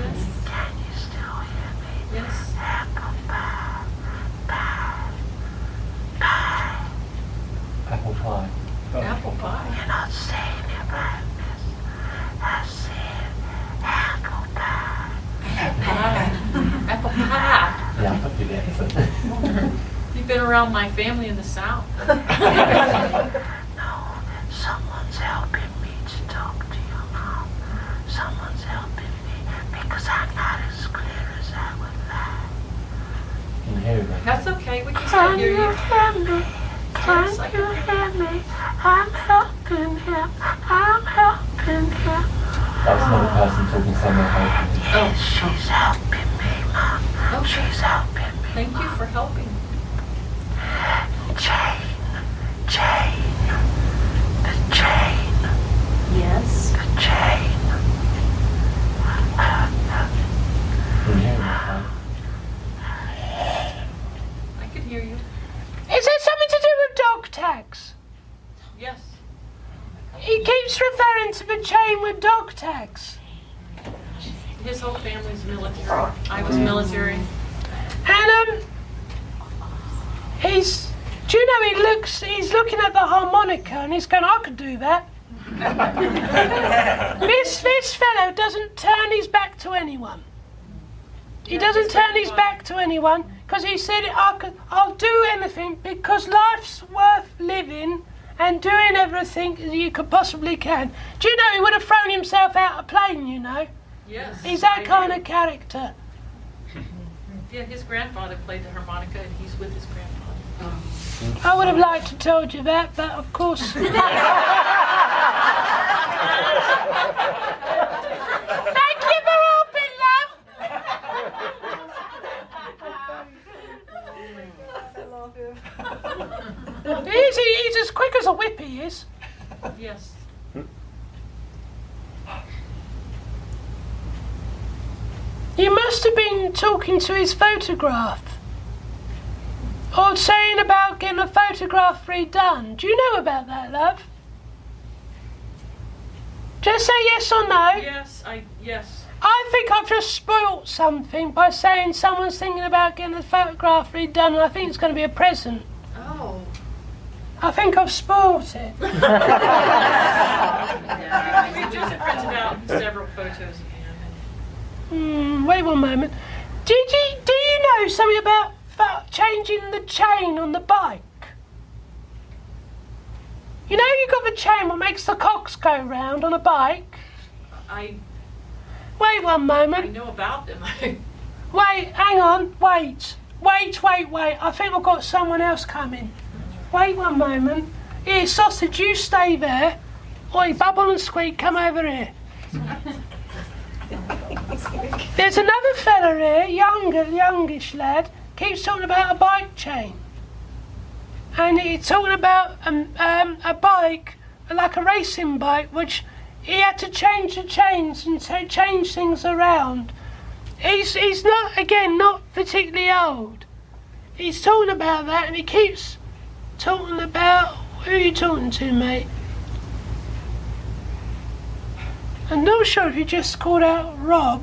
Yes. Can you still hear me? Yes. Apple pie. Apple pie. Apple pie. You're not saying it right, miss. I said apple pie. Apple pie. Yeah, I put you there. You've been around my family in the South. No, someone's helping me to talk to you, Mom. Someone's helping me because I'm not as clear as I would like. Can you hear me? That's okay. We can still hear you. Hear me? Can Yes, I you hear me? I'm helping him. That's not a person talking, someone helping you. Oh, She's helping me, Mom. Okay. She's helping me. Thank you for helping. Chain. The chain. Yes. The chain. Can you hear me? I can hear you. Is there something to do with dog tags? Yes. He keeps referring to the chain with dog tags. His whole family's military. I was military. And do you know he's looking at the harmonica and he's going, I could do that. This fellow doesn't turn his back to anyone. He doesn't turn his back to anyone because he said I'll do anything because life's worth living and doing everything you could possibly can. Do you know he would have thrown himself out a plane, you know? Yes. He's that I kind do. of character. Yeah, his grandfather played the harmonica and he's with his grandfather. I would have liked to told you that, but of course. Thank you for helping, love. He's as quick as a whip, he is. Yes. You must have been talking to his photograph. Or saying about getting a photograph redone. Do you know about that, love? Just say yes or no. Yes, yes. I think I've just spoilt something by saying someone's thinking about getting a photograph redone and I think it's going to be a present. Oh. I think I've spoilt it. We just printed out several photos of him. Wait one moment. Do you know something about changing the chain on the bike? You know you got the chain what makes the cogs go round on a bike? Wait one moment. I know about them. Wait, hang on, wait. I think I've got someone else coming. Wait one moment. Here, Sausage, you stay there. Oi, Bubble and Squeak, come over here. There's another fella here, youngish lad, keeps talking about a bike chain. And he's talking about a bike, like a racing bike, which he had to change the chains and change things around. He's not particularly old. He's talking about that, and he keeps talking about... Who are you talking to, mate? I'm not sure if he just called out Rob,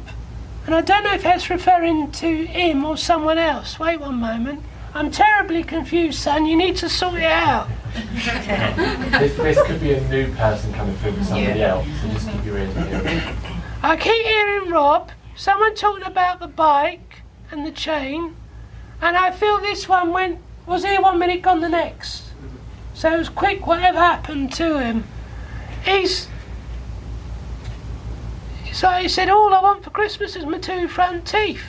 and I don't know if that's referring to him or someone else. Wait one moment. I'm terribly confused, son. You need to sort it out. this could be a new person coming through with somebody else, so just keep your ears peeled. I keep hearing Rob, someone talking about the bike and the chain, and I feel this one was here 1 minute, gone the next. So it was quick, whatever happened to him. So he said, all I want for Christmas is my 2 front teeth.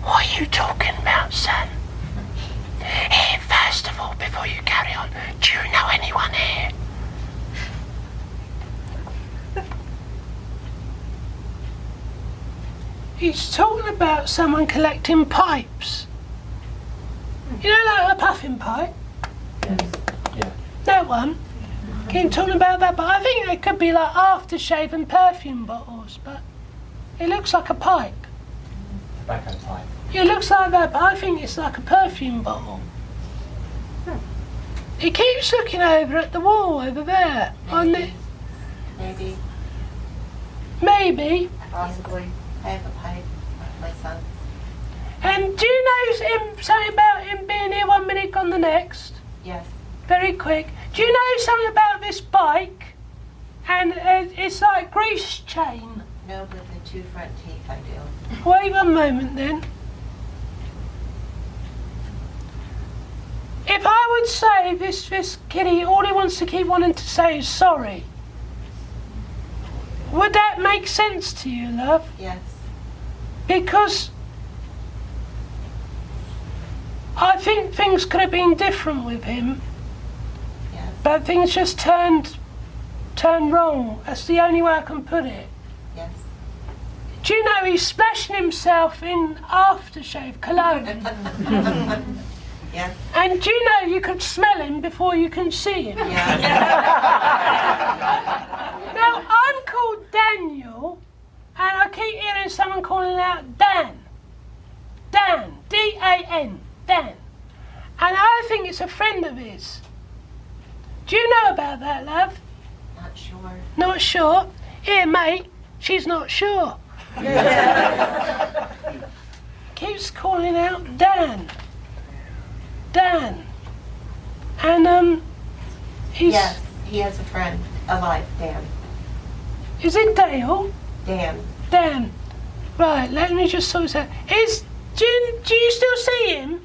What are you talking about, son? Here, first of all, before you carry on, do you know anyone here? He's talking about someone collecting pipes. You know, like a puffin pipe? Yes. Yeah. That one. Keep talking about that, but I think it could be like aftershave and perfume bottles, but it looks like a pipe. Tobacco pipe. It looks like that, but I think it's like a perfume bottle. He keeps looking over at the wall over there. Maybe. Possibly. I have a pipe with my son. And do you know something about him being here 1 minute, gone the next? Yes. Very quick. Do you know something about this bike? And it's like grease chain. No, but the 2 front teeth I do. Wait 1 moment then. If I would say this kiddie, all he wants to keep wanting to say is sorry, would that make sense to you, love? Yes. Because I think things could have been different with him. Yes. But things just turned wrong. That's the only way I can put it. Yes. Do you know he's splashing himself in aftershave cologne? Yes. And do you know you could smell him before you can see him? Yes. Now, I'm called Daniel, and I keep hearing someone calling out Dan. Dan. D-A-N. Dan. And I think it's a friend of his. Do you know about that, love? Not sure. Not sure? Here, mate, she's not sure. Keeps calling out Dan. Dan. And, he's... Yes, he has a friend, alive, Dan. Is it Dale? Dan. Dan. Right, let me just sort this out. Do you still see him?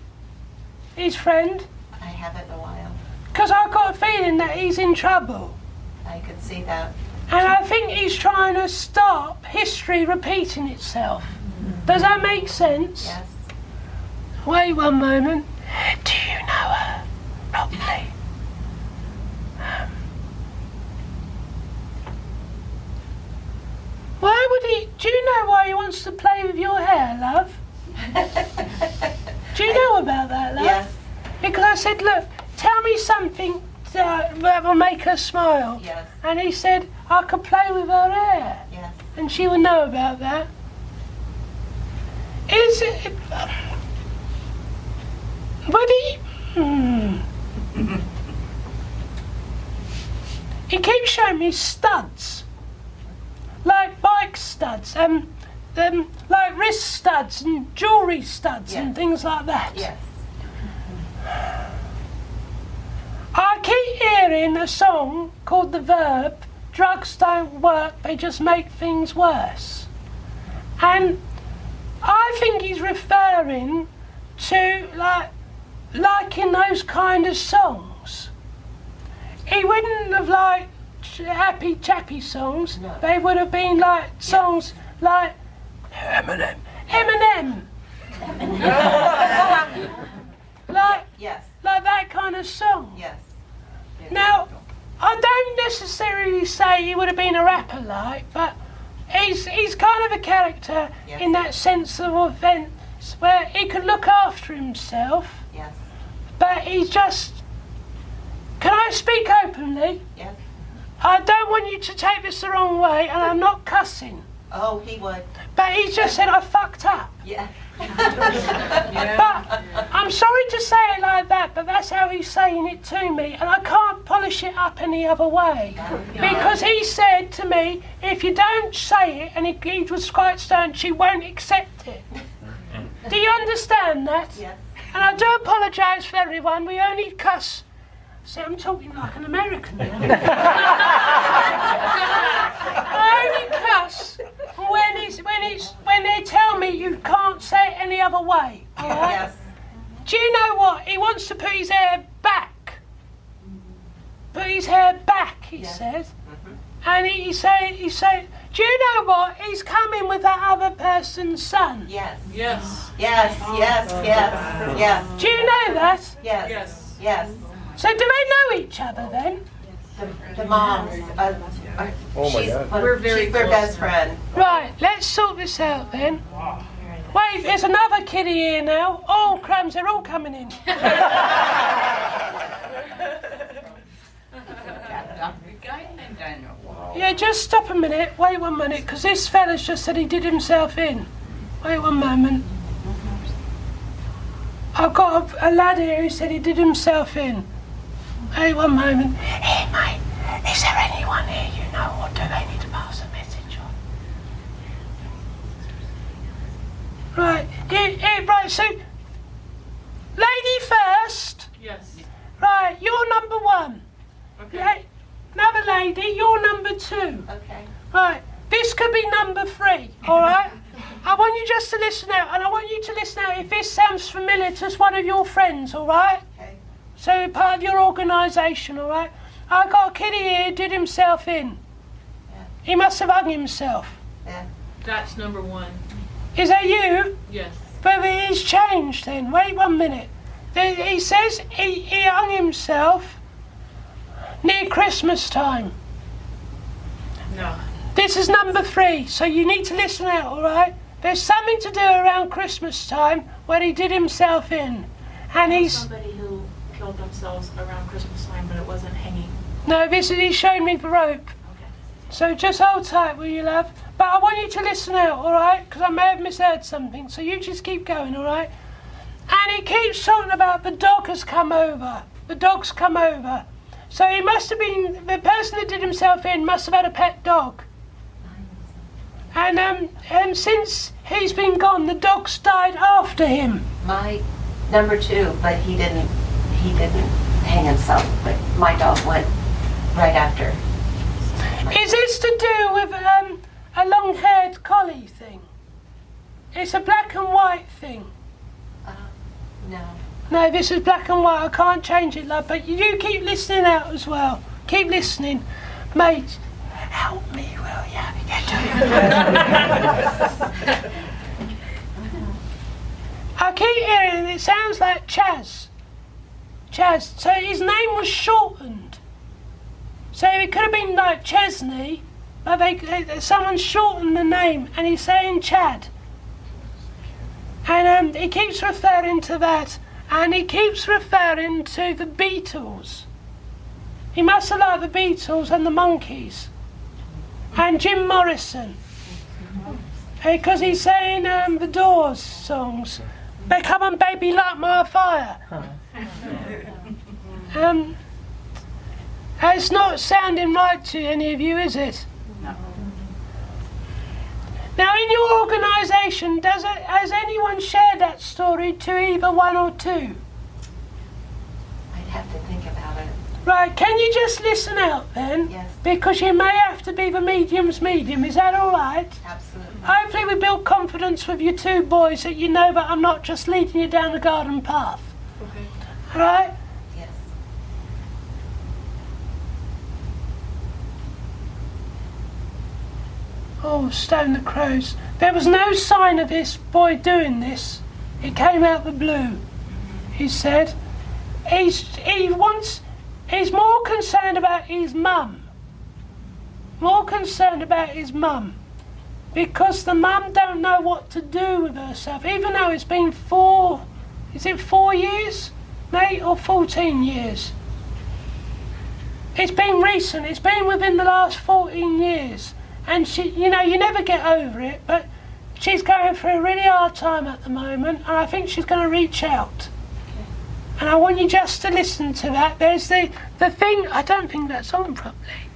His friend? I haven't in a while. Because I've got a feeling that he's in trouble. I could see that. And I think he's trying to stop history repeating itself. Does that make sense? Yes. Wait 1 moment. Do you know her properly? Why would he... Do you know why he wants to play with your hair, love? Do you know about that, love? Yes. Because I said, look, tell me something that will make her smile. Yes. And he said, I could play with her hair. Yes. And she would know about that. Is it... Would he... He keeps showing me studs. Like bike studs, like wrist studs and jewellery studs and things like that. Yes. I keep hearing a song called The Verb, drugs don't work, they just make things worse. And I I think he's referring to like in those kind of songs. He wouldn't have liked happy chappy songs. No. They would have been like songs like Eminem. like Yes. like that kind of song. Yes. Now, I don't necessarily say he would have been a rapper like, but he's kind of a character Yes. in that sense of events where he could look after himself, Yes. but he's just... Can I speak openly? Yes. I don't want you to take this the wrong way, and I'm not cussing, Oh, he would. but he just said I fucked up. Yeah. But I'm sorry to say it like that, but that's how he's saying it to me, and I can't polish it up any other way. Because he said to me, if you don't say it, and he was quite stern, she won't accept it. Do you understand that? Yes. And I do apologise for everyone, we only cuss. See, I'm talking like an American now. I only cuss when they tell me you can't say it any other way. All right? Yes. Do you know what? He wants to put his hair back. Put his hair back, he Yes. says. And he said, do you know what? He's coming with that other person's son. Yes. Yes. Yes. Yes. Yes. Yes. Do you know that? Yes. Yes. Yes. So do they know each other then? The moms. Oh my she's, God. We're very she's their close. best friend. Right, let's sort this out then. Wait, there's another kiddie here now. Oh, crumbs, they're all coming in. Yeah, just stop a minute. Wait 1 minute, because this fella's just said he did himself in. Wait 1 moment. I've got a lad here who said he did himself in. Wait 1 moment. Hey, mate, is there anyone here you know, or do they need to pass a message on? Right, right, so, lady first. Yes. Right, you're number one. Okay. Another lady, you're number two. Okay. Right, this could be number three, all right? I want you just to listen out, and I want you to listen out if this sounds familiar to one of your friends, all right? Okay. So part of your organisation, all right? I got a kiddie here who did himself in. Yeah. He must have hung himself. Yeah. That's number one. Is that you? Yes. But it's changed then. Wait 1 minute. He says he hung himself near Christmas time. No. This is number three, so you need to listen out, all right? There's something to do around Christmas time when he did himself in. And he's... Somebody who killed themselves around Christmas time, but it wasn't hanging. No, he showed me the rope. Okay. So just hold tight, will you, love? But I want you to listen out, all right? Because I may have misheard something, so you just keep going, all right? And he keeps talking about the dog has come over. The dog's come over. So he must have been... The person that did himself in must have had a pet dog. And since he's been gone, the dog's died after him. My number two, but he didn't hang himself, but my dog went right after. Is this to do with a long-haired collie thing? It's a black and white thing. No. No, this is black and white. I can't change it, love, but you keep listening out as well. Keep listening. Mate, help me, will ya? I keep hearing it sounds like Chaz. Chaz. So his name was shortened. So it could have been like Chesney, but someone shortened the name, and he's saying Chad. And he keeps referring to that, and he keeps referring to the Beatles. He must have liked the Beatles and the Monkees, and Jim Morrison, because he's saying the Doors songs. They come on, baby, light my fire. It's not sounding right to any of you, is it? No. Now, in your organisation, has anyone shared that story to either one or two? I'd have to think about it. Right, can you just listen out then? Yes. Because you may have to be the medium's medium, is that all right? Absolutely. Hopefully we build confidence with you two boys that you know that I'm not just leading you down the garden path. Okay. All right? Yes. Oh, Stone the Crows. There was no sign of this boy doing this. It came out the blue. He said he's more concerned about his mum. More concerned about his mum. Because the mum don't know what to do with herself. Even though it's been 4 years, mate, or 14 years? It's been recent. It's been within the last 14 years. And she, you never get over it, but she's going through a really hard time at the moment, and I think she's going to reach out. And I want you just to listen to that. There's the thing, I don't think that's on properly.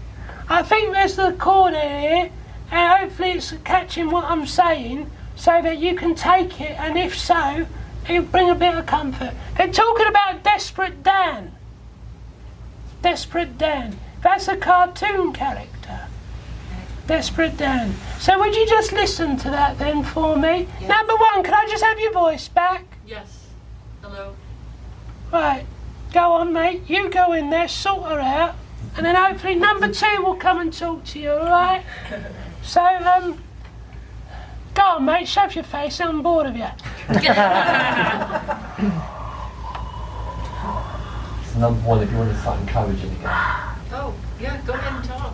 I think there's the recorder here, and hopefully it's catching what I'm saying, so that you can take it, and if so, it'll bring a bit of comfort. They're talking about Desperate Dan. Desperate Dan. That's a cartoon character. Desperate Dan. So would you just listen to that then for me? Yes. Number 1, can I just have your voice back? Yes. Hello. Right, go on, mate. You go in there, sort her out, and then hopefully number 2 will come and talk to you, all right? So, go on, mate. Shove your face. I'm bored of you. So number 1, if you want to start encouraging again. Oh, yeah, go ahead and talk.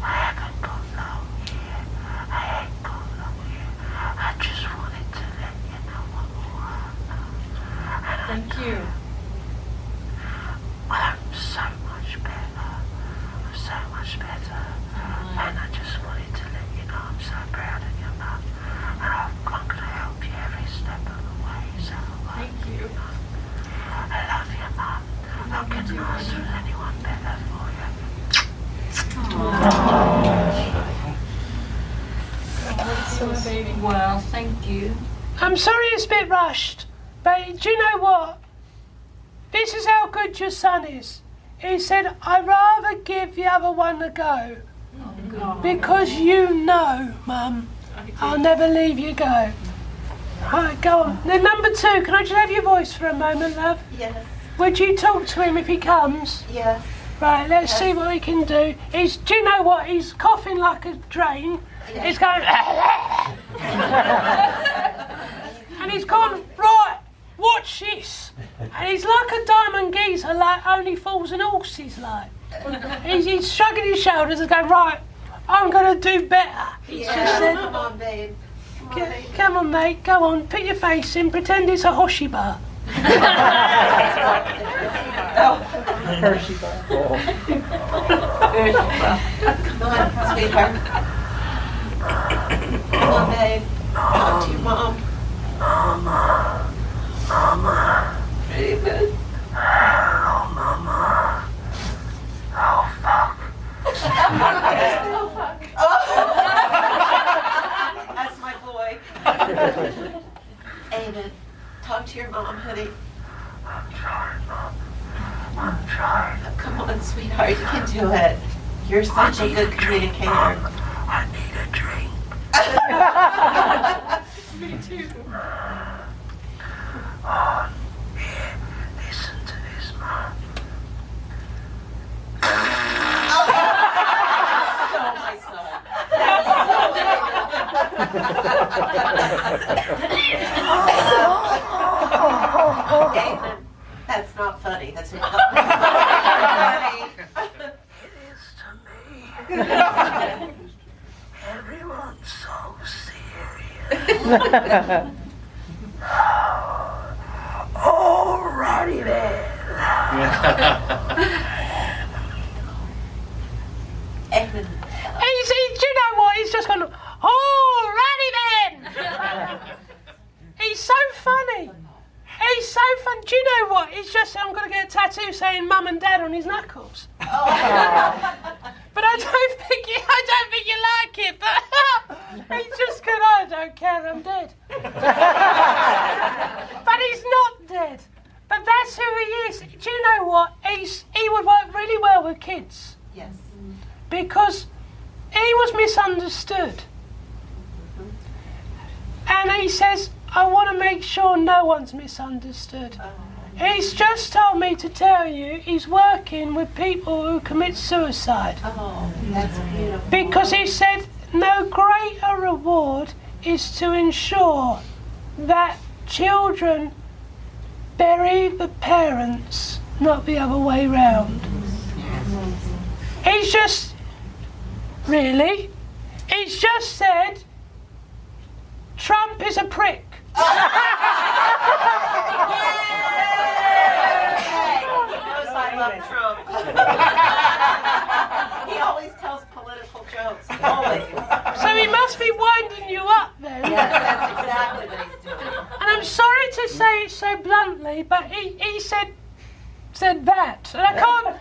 I just wanted to let you know what Thank you. I'm so much better. I'm so much better. And I just wanted to let you know I'm so proud of you, Mum. And I'm going to help you every step of the way. So, Thank you. I love you, Mum. I couldn't ask for anyone better for you. Well, thank you. I'm sorry it's a bit rushed, but do you know what? This is how good your son is. He said, I'd rather give the other one a go. Because you know, Mum, I'll never leave you go. Right, go on. Then number 2, can I just have your voice for a moment, love? Yes. Would you talk to him if he comes? Yes. Right, let's see what we can do. Do you know what? He's coughing like a drain. Yes. He's going... and he's gone, right, watch this. And he's like a diamond geezer, like only fools and horses, like. He's shrugging his shoulders and going, right, I'm going to do better. He just said, Come on, babe. Come on, mate, go on, put your face in, pretend it's a Hoshi bar. Hershey bar. Come on, sweetheart. Come on, babe. Talk to your mom. Mama. David. Hello, Mama. Oh, fuck. That's my boy. David, talk to your mom, honey. I'm sorry, Mom. I'm sorry. Oh, come on, sweetheart, you can do it. You're such a good communicator. I need a drink. Me too. Oh, here, listen to this, Mom. So my son. David, that's not funny. That's not funny. It is to me. Everyone's so serious. Alrighty then. David. Do you know what? He's just gone, alrighty then. He's so funny. He's so fun. Do you know what? It's just I'm going to get a tattoo saying Mum and Dad on his knuckles. But I don't think you like it. But he's just good. I don't care. I'm dead. But he's not dead. But that's who he is. Do you know what? he would work really well with kids. Yes. Because he was misunderstood. And he says, I want to make sure no one's misunderstood. He's just told me to tell you he's working with people who commit suicide. Oh, that's beautiful. Because he said no greater reward is to ensure that children bury the parents, not the other way round. He's just, really, he's just said Trump is a prick. He knows I love Trump. He always tells political jokes. Always. So he must be winding you up then. Yes, that's exactly what he's doing. And I'm sorry to say it so bluntly, but he said that. And I can't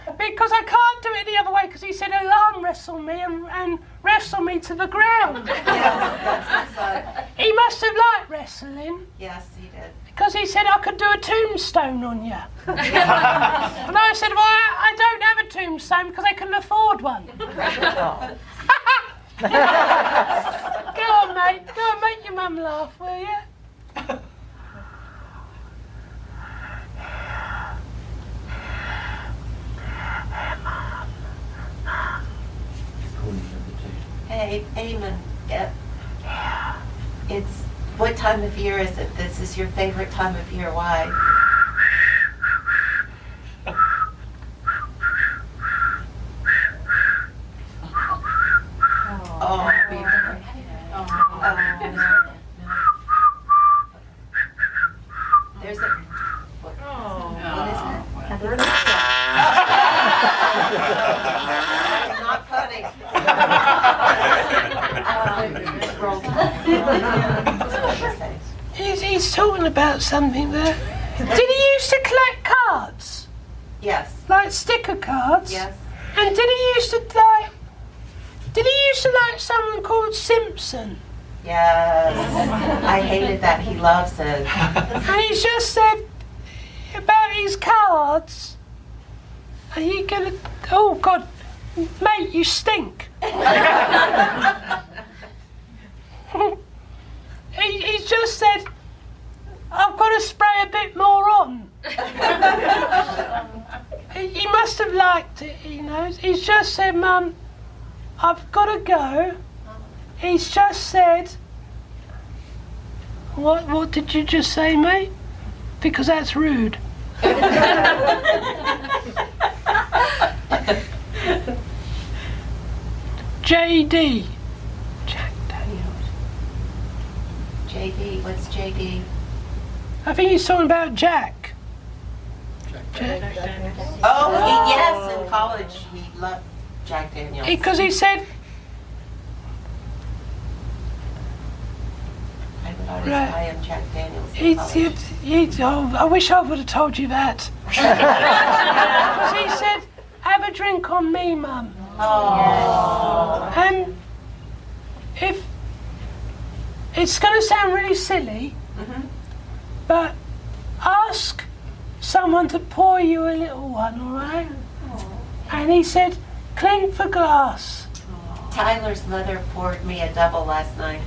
do it the other way, because he said he'll arm wrestle me and wrestle me to the ground. Yes, that's exactly. He must have liked wrestling. Yes, he did. Because he said I could do a tombstone on you. And I said, well, I don't have a tombstone because I can afford one. Go on, mate. Go on, make your mum laugh, will you? Hey, Eamon. Yeah. It's, what time of year is it? This is your favorite time of year. Why? Oh. There's a. What is it? It's not funny. He's talking about something there. Did he used to collect cards? Yes. Like sticker cards? Yes. And did he used to like someone called Simpson? Yes. I hated that. He loves it. And he's just said about his cards. Are you gonna? Oh God, mate, you stink. He's just said, I've got to spray a bit more on. He must have liked it, he knows. He's just said, Mum, I've got to go. He's just said, what did you just say, mate? Because that's rude. JD. Jack Daniels. JD, what's JD? I think he's talking about Jack. Oh, yes, in college he loved Jack Daniels. Because he said, I would always buy him Jack Daniels in college. I wish I would have told you that. Because he said, have a drink on me, Mum. Oh. And if it's going to sound really silly, but ask someone to pour you a little one, all right? And he said, clink for glass. Tyler's mother poured me a double last night.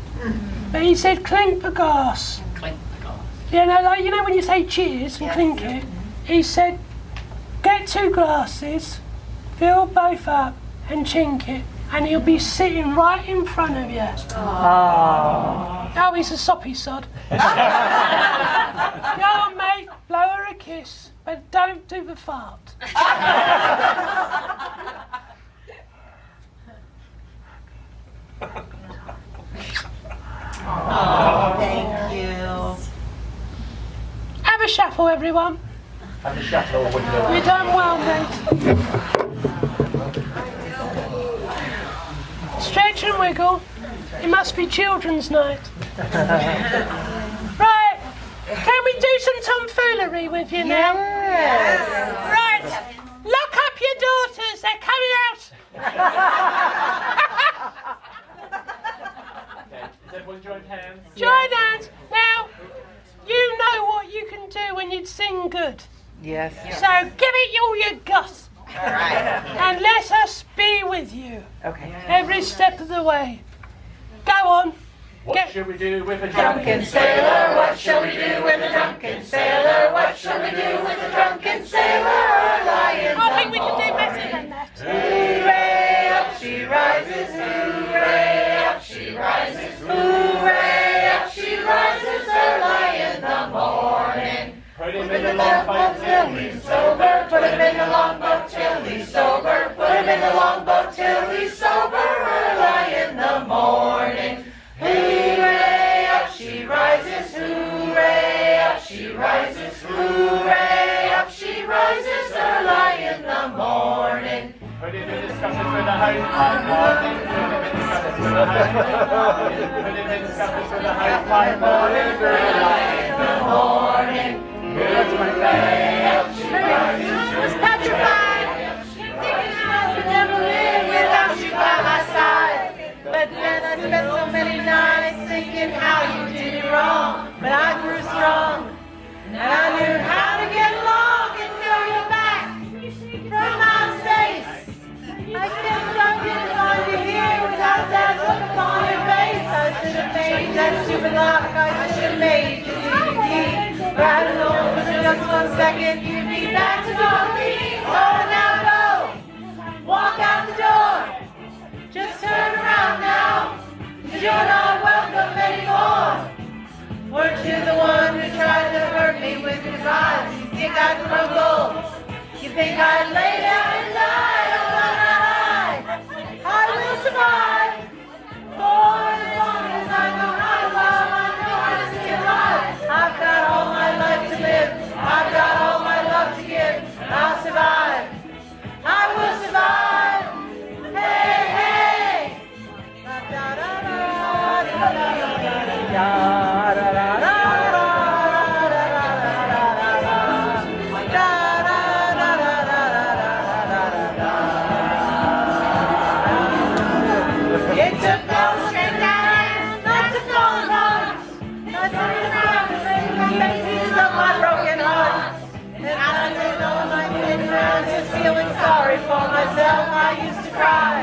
But he said, clink for glass. Clink for glass. You know when you say cheers and clink it? He said, get 2 glasses, fill both up and chink it, and he'll be sitting right in front of you. Oh, he's a soppy sod. Go on, mate, blow her a kiss, but don't do the fart. Oh, thank you. Have a shuffle, everyone. Have a shuffle. You've done well, mate. Stretch and wiggle. It must be children's night. Right. Can we do some tomfoolery with you now? Yes. Right. Lock up your daughters. They're coming out. Everyone join hands. Join hands. Now, you know what you can do when you sing good. Yes. So give it all you got. All right. And let us be with you. Okay. Every step of the way. Go on. What should we do with a Drunken sailor, what shall we do with a drunken sailor? What shall we do with a drunken sailor? Lying I think we can do better than that. Hooray, up she rises, hooray, up she rises, hooray, up she rises, early in the morning. Put him in the longboat till he's sober, Put him in the longboat till he's sober, put him in the longboat till he's sober, early in the morning. Hooray, up she rises, hooray, up she rises, hooray, up she rises, early in the morning. Put him in the scuppers with a hosepipe morning. Put him in the scuppers with a hosepipe morning. Put him in the scuppers with a hosepipe morning. Early in the morning. Hooray, up she rises. Was petrified. Thinking I could never live without you by my side. But then I spent so many nights thinking how you did it wrong. But I grew strong. And I knew how to get along and know your back from my space. I kept on getting on you here without that look upon your face. I should have made that stupid lock. I should have made you do the key. But I don't know for just 1 second you'd be back to me. Oh, now go. Walk out the door. Just turn around now. 'Cause you're not welcome anymore. Weren't you the one who tried to hurt me with your eyes? You think I'd crumble? You think I'd lay down and die? Oh, no, not I will survive. For as long as I know how to love, I know I'm still alive. I've got all my life to live. I've got all my love to give. I'll survive. I will survive. Hey, hey. It took no strength not to fall apart, not to turn around and make pieces of my broken heart. And I don't know if I'm sitting around just feeling sorry for myself. I used to cry,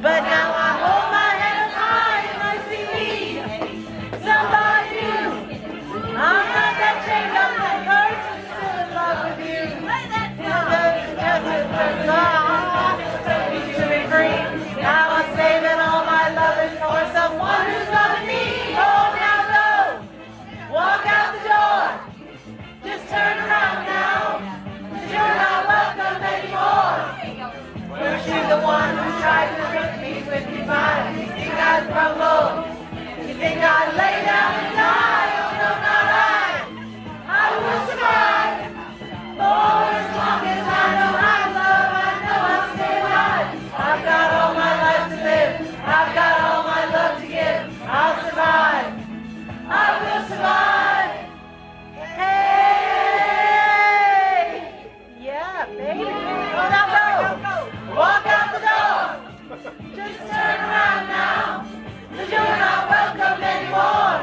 but now I hold my head up high and I see me, somebody new. I'm not that chained up that person, still in love with you. To be free. Now I'm saving all my loving for someone who's loving me. Oh, now go. Walk out the door. Just turn around now. 'Cause you're not welcome anymore. Weren't you the one who tried to hurt me with your mind? You think I'd crumble? You think I'd lay down and die? Oh, no, not I will survive. For as long as I know I love, I know I'll stay alive. I've got all my life to live. I've got all my love to give. I'll survive. I will survive. Hey! Yeah, baby. Oh, now go. Walk out the door. Just turn around now. 'Cause you're not welcome anymore.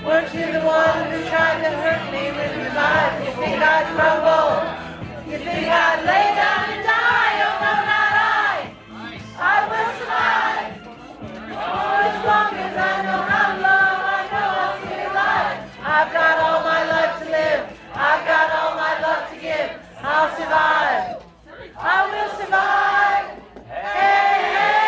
Weren't you the one who tried to hurt me with your lies? You think I'd crumble? You think I'd lay down and die? Oh, no, not I will survive. For as long as I know how to love, I know I'll stay alive. I've got all my life to live. I've got all my love to give. I'll survive. I will survive. Hey, hey.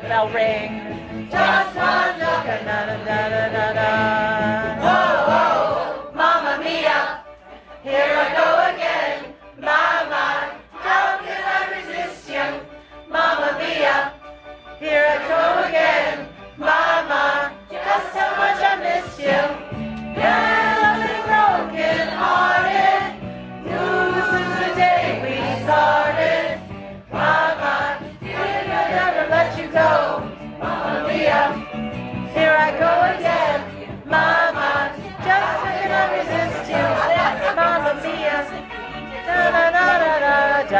Bell ring. Just one look, da da da da da da. Just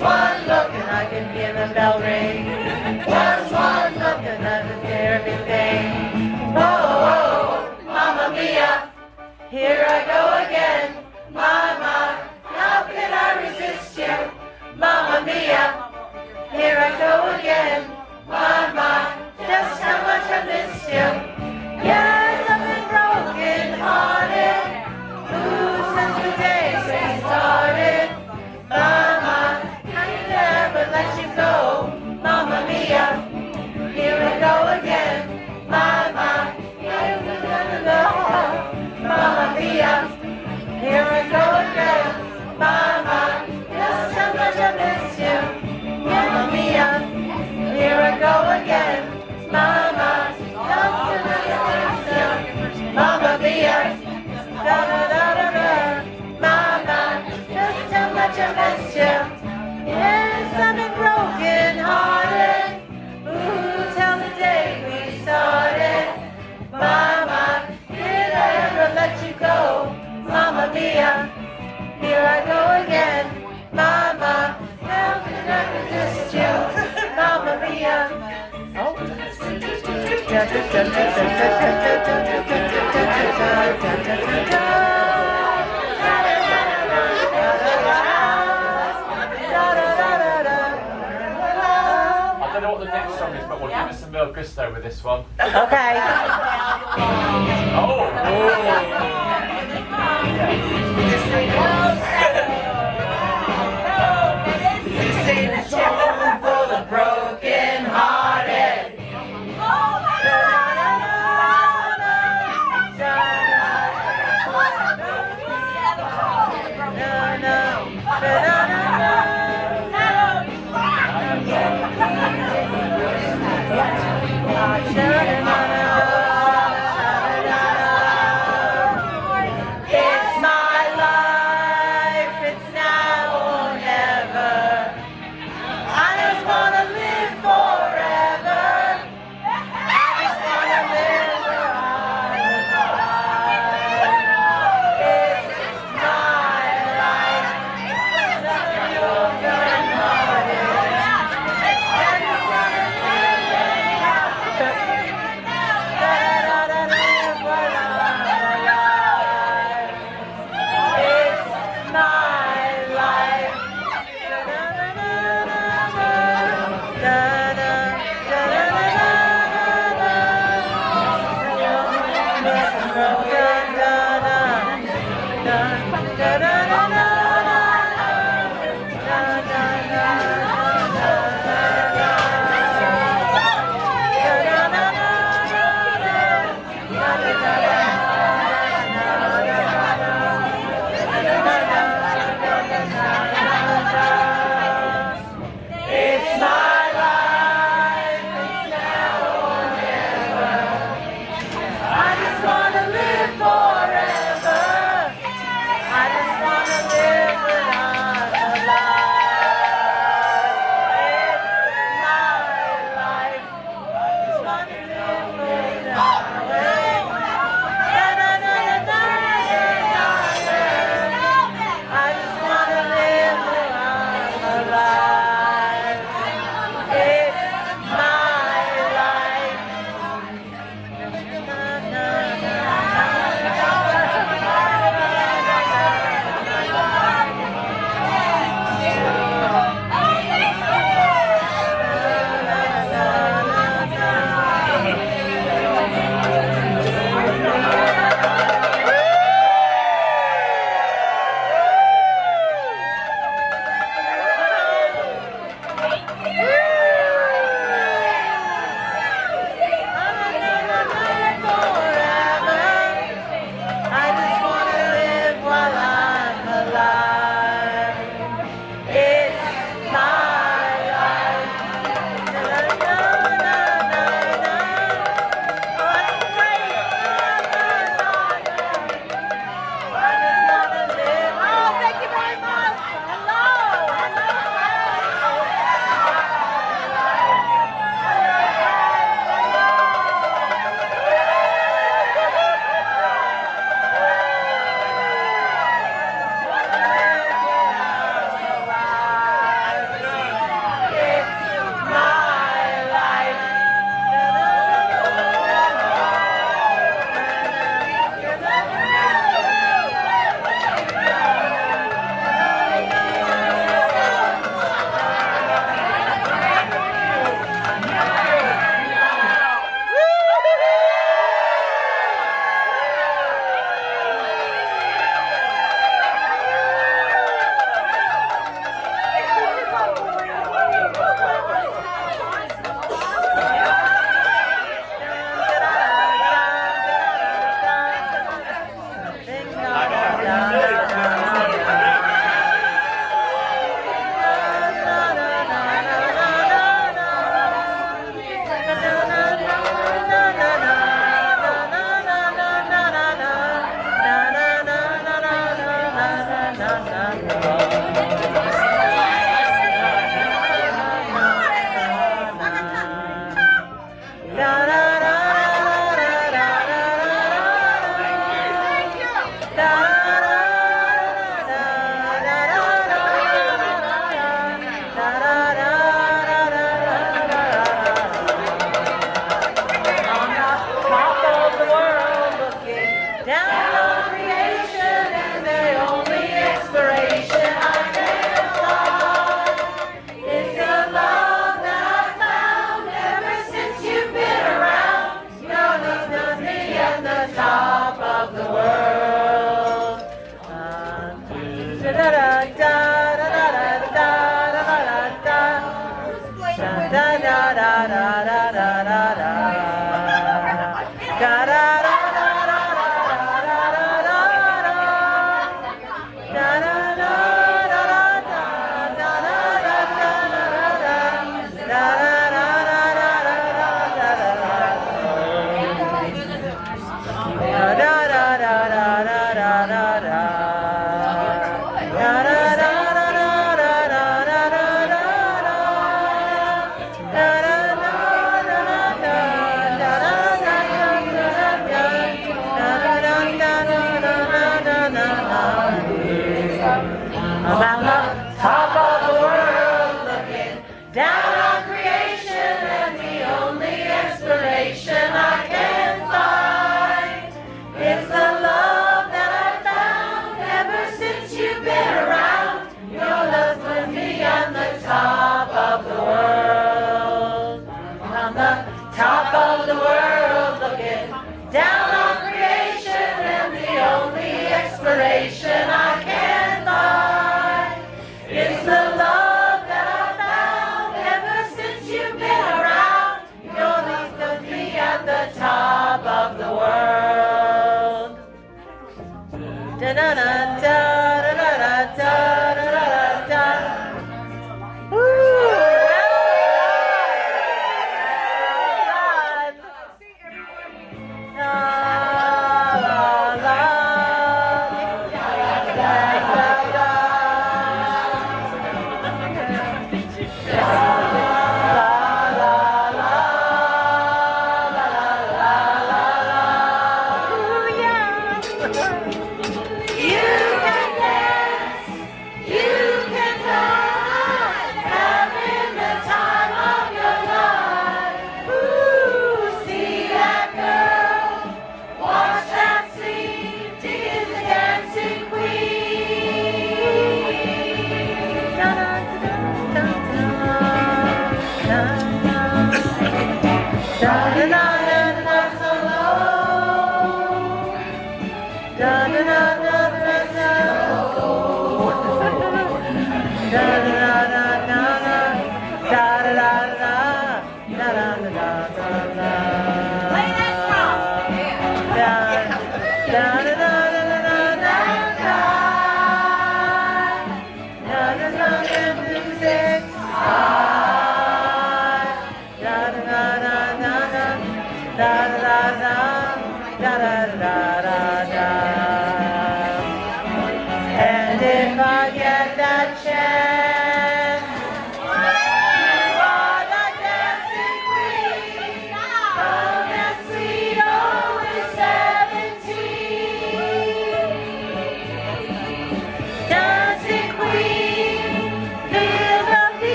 one look and I can hear the bell ring. Just one look and I can hear everything. Oh, oh, Mamma Mia, here I go again. Mama, how can I resist you? Mamma Mia, here I go again. Mama, just how much I missed you. Yes, I've been broken hearted. Ooh, since the day we started. Mama, I never let you go. Mamma Mia, here I go again. Mama, here we go. Mamma Mia, here I go again. Mama, just how much I miss you. Mamma Mia, here I go again. Mama, just how much I miss you. Mamma Mia, da da da da da. Mama, just how much I miss you. Yes, I've been broken hearted. Ooh, till the day we started. Mama, did I ever let you go? Mamma Mia, here I go again. Mama, how can I resist you? Mamma Mia. I don't know what the next song is, but we'll give us some Mel Gusto with this one. Okay. For the broken hearted. It's my life, it's now or never. I just wanna live forever. I just wanna live forever. It's my life. Having the time of our lives.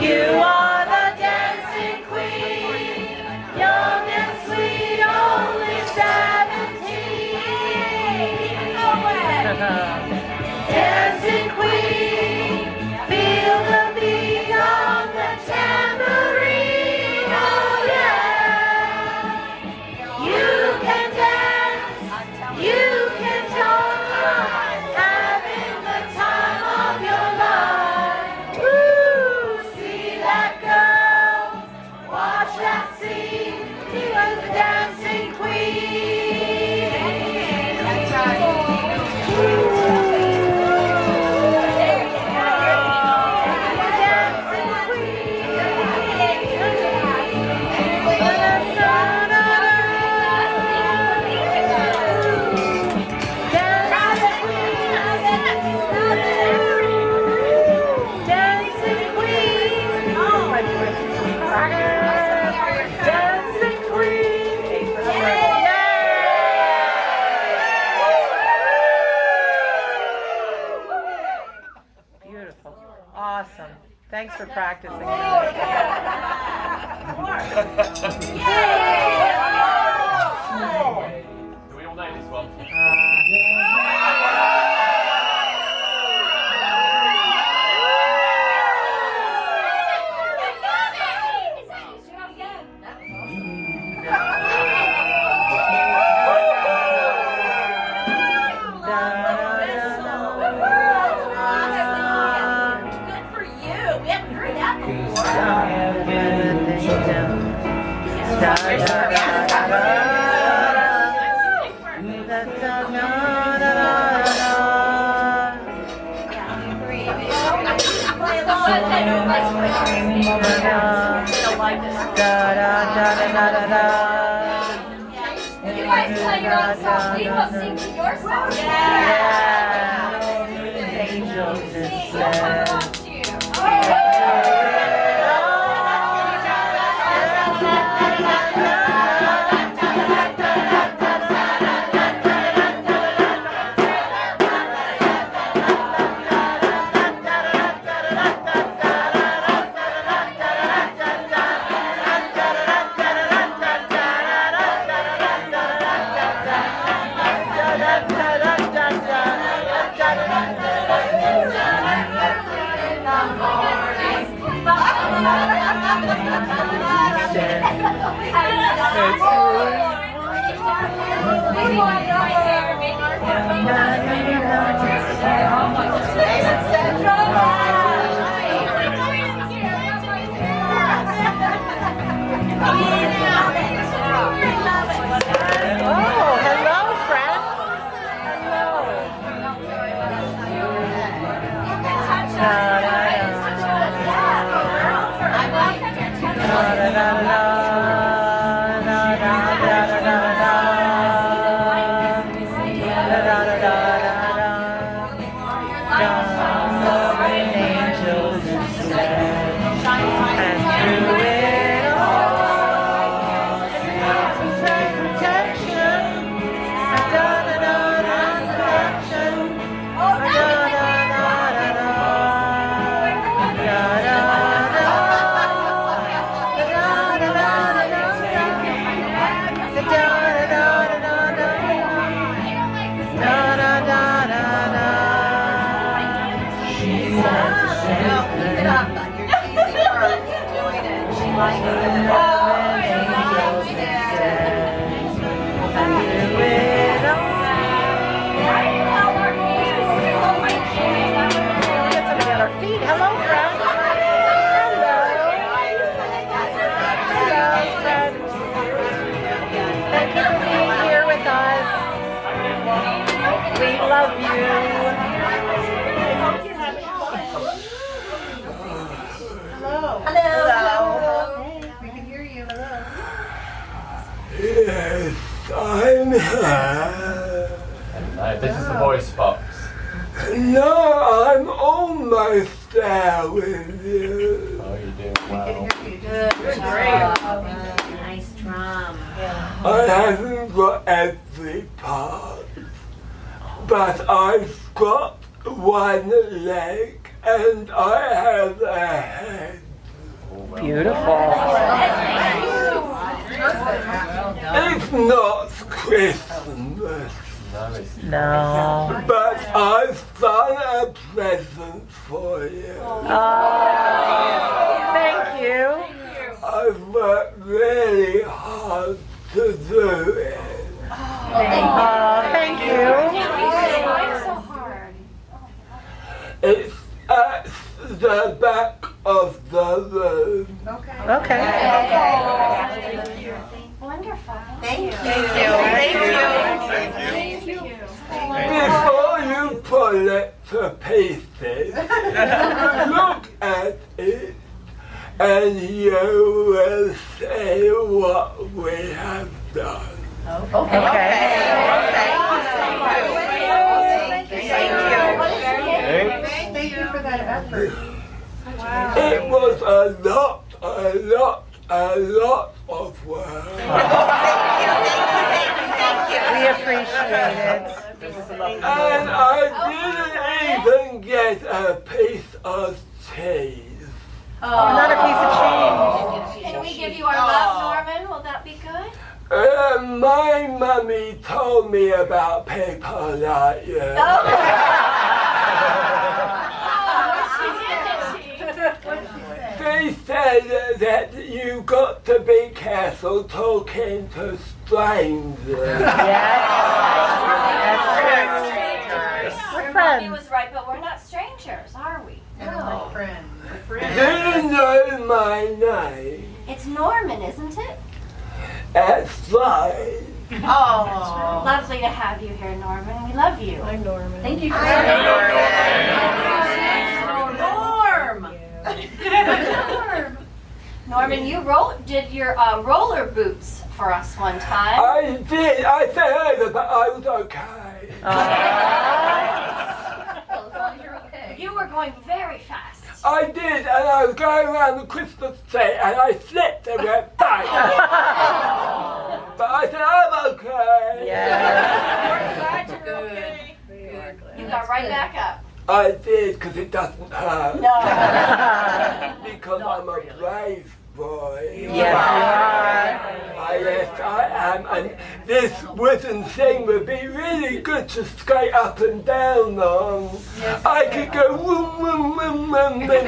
You are the dancing queen, young and sweet, only 17. Dancing queen, feel the beat on the tambourine, oh yeah. You can dance, you can join, having the time of your life. Woo, see that girl, watch that scene, she was the dancing queen. That's right. Beautiful. Awesome. Thanks for practicing. Do we all know this one? Good for you. We haven't heard that before. You guys play your own song. We will sing to your song. Yeah. Angels This is the voice box. No, I'm almost there with you. Oh, you're doing well. Good. Great. Nice drum. I haven't got every part, but I've got one leg and I have a head Beautiful. It's not Christmas, No. but I've done a present for you. Thank you. I've worked really hard to do it. Thank you. So hard. It's at the back of the room. Okay. Wonderful. Thank you. Thank you. Before you pull it to pieces, look at it and you will say what we have done. Thank you for that effort. It was a lot of work. We appreciate it. And I didn't even get a piece of cheese. Not a piece of cheese. Can we give you our love, Norman? Will that be good? My mummy told me about people like you. She said that you got to be careful talking to strangers. We're He friends. was right, but we're not strangers, are we? No. Do you know my name? It's Norman, isn't it? That's right. Oh. Lovely to have you here, Norman. We love you. Hi, Norman. Thank you for Norm. Norman, you did your roller boots for us one time. I did. I fell over, but I was okay. You were going very fast. I did, and I was going around the Christmas tree, and I slipped and went back. But I said, I'm okay. We're glad you're okay. You got right back up. I did, because it doesn't hurt. No. Because I'm a brave boy. Yes, you are. Yes, I am. And this wooden thing would be really good to skate up and down on. I could go woom, woom, woom, woom, woom.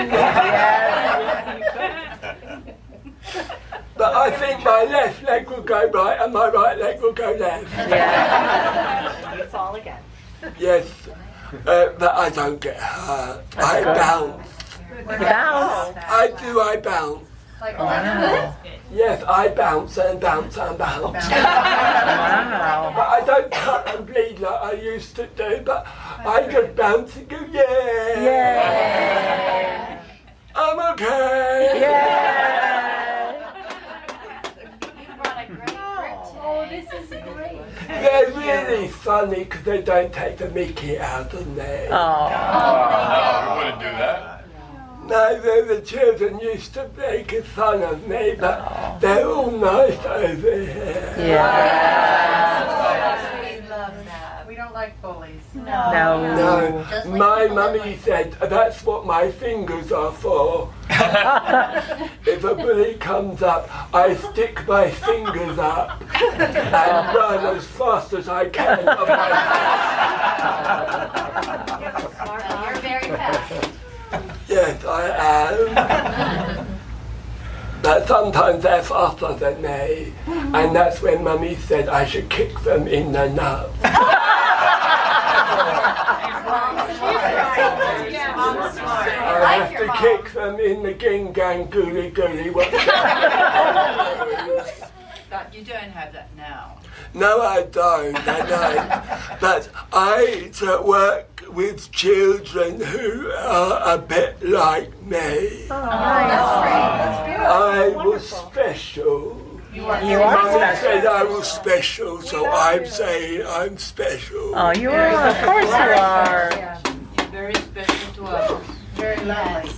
But I think my left leg will go right and my right leg will go left. Yeah. It's all again. Yes, but I don't get hurt. I bounce. Bounce. I bounce. Wow. Yes, I bounce and bounce and bounce. Wow. But I don't cut and bleed like I used to do, but I just bounce and go, yeah. Yeah. I'm okay. Yeah. You brought a great grip today. Oh, this is great. They're really funny because they don't take the Mickey out of me. Oh. No, we wouldn't do that. No, the children used to make fun of me, but they're all nice over here. Yeah. We love that. We don't like bullies. No. No, my mummy said that's what my fingers are for. If a bully comes up, I stick my fingers up and run as fast as I can. You're very fast. Yes, I am. But sometimes they're faster than me, and that's when Mummy said I should kick them in the nuts. I have to kick them in the ging gang gooly gooly. You don't have that now. No, I don't. But I work with children who are a bit like me. Oh, nice. I was special. You are Mummy special. said I was special, so I'm saying I'm special. Oh, you are. Of course you are. You're very special to us. Very lovely.